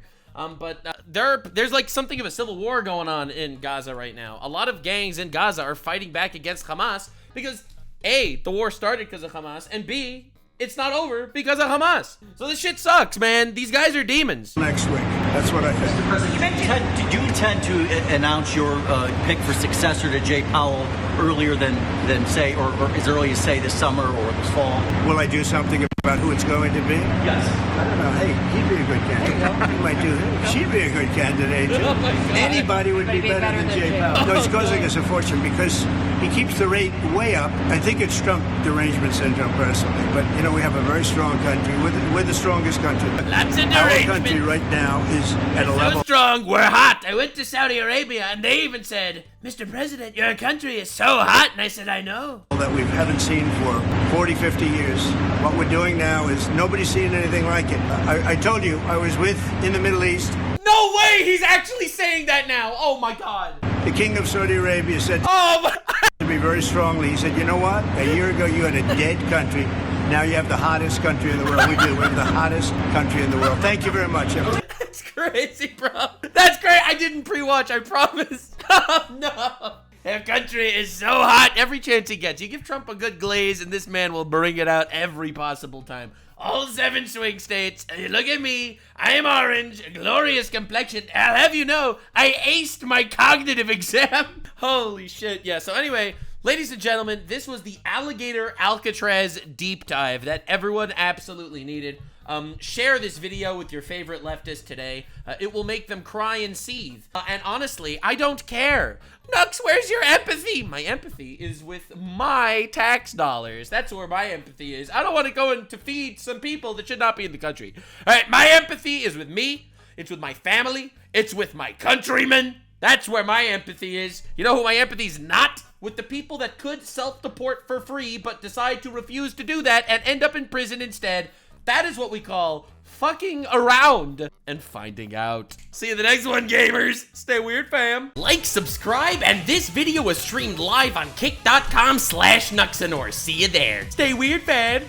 There's like something of a civil war going on in Gaza right now. A lot of gangs in Gaza are fighting back against Hamas because A, the war started because of Hamas, and B, it's not over because of Hamas. So this shit sucks, man. These guys are demons.
Next week. That's what I think.
Mr. President, did you intend to announce your pick for successor to Jay Powell earlier than say, or as early as, say, this summer or this fall?
Will I do something about who it's going to be?
Yes.
I don't know. Hey, he'd be a good candidate. He might do it. She'd be a good candidate, too. Anybody would be better than Jay Powell. No, it's causing us a fortune because he keeps the rate way up. I think it's Trump derangement syndrome, personally. But, we have a very strong country. We're the strongest country.
Lots of derangement.
Our country right now is at a level.
So strong, we're hot. I went to Saudi Arabia, and they even said, Mr. President, your country is so hot. And I said, I know.
That we haven't seen for 40, 50 years. What we're doing now is nobody's seen anything like it. I told you, I was in the Middle East.
No way, he's actually saying that now. Oh, my God.
The king of Saudi Arabia said to me very strongly, he said, you know what? A year ago, you had a dead country. Now you have the hottest country in the world. We do. We have the hottest country in the world. Thank you very much.
That's crazy, bro. That's great. I didn't pre-watch, I promise. Oh, no. Their country is so hot. Every chance he gets. You give Trump a good glaze, and this man will bring it out every possible time. All 7 swing states. Look at me. I am orange. A glorious complexion. I'll have you know, I aced my cognitive exam. Holy shit. Yeah, so anyway, ladies and gentlemen, this was the Alligator Alcatraz deep dive that everyone absolutely needed. Share this video with your favorite leftist today. It will make them cry and seethe. And honestly, I don't care. Nux, where's your empathy? My empathy is with my tax dollars. That's where my empathy is. I don't want to go in to feed some people that should not be in the country. All right, my empathy is with me. It's with my family. It's with my countrymen. That's where my empathy is. You know who my empathy's not? with the people that could self-deport for free but decide to refuse to do that and end up in prison instead. That is what we call fucking around and finding out. See you in the next one, gamers. Stay weird, fam. Like, subscribe, and this video was streamed live on kick.com/Nuxanor. See you there. Stay weird, fam.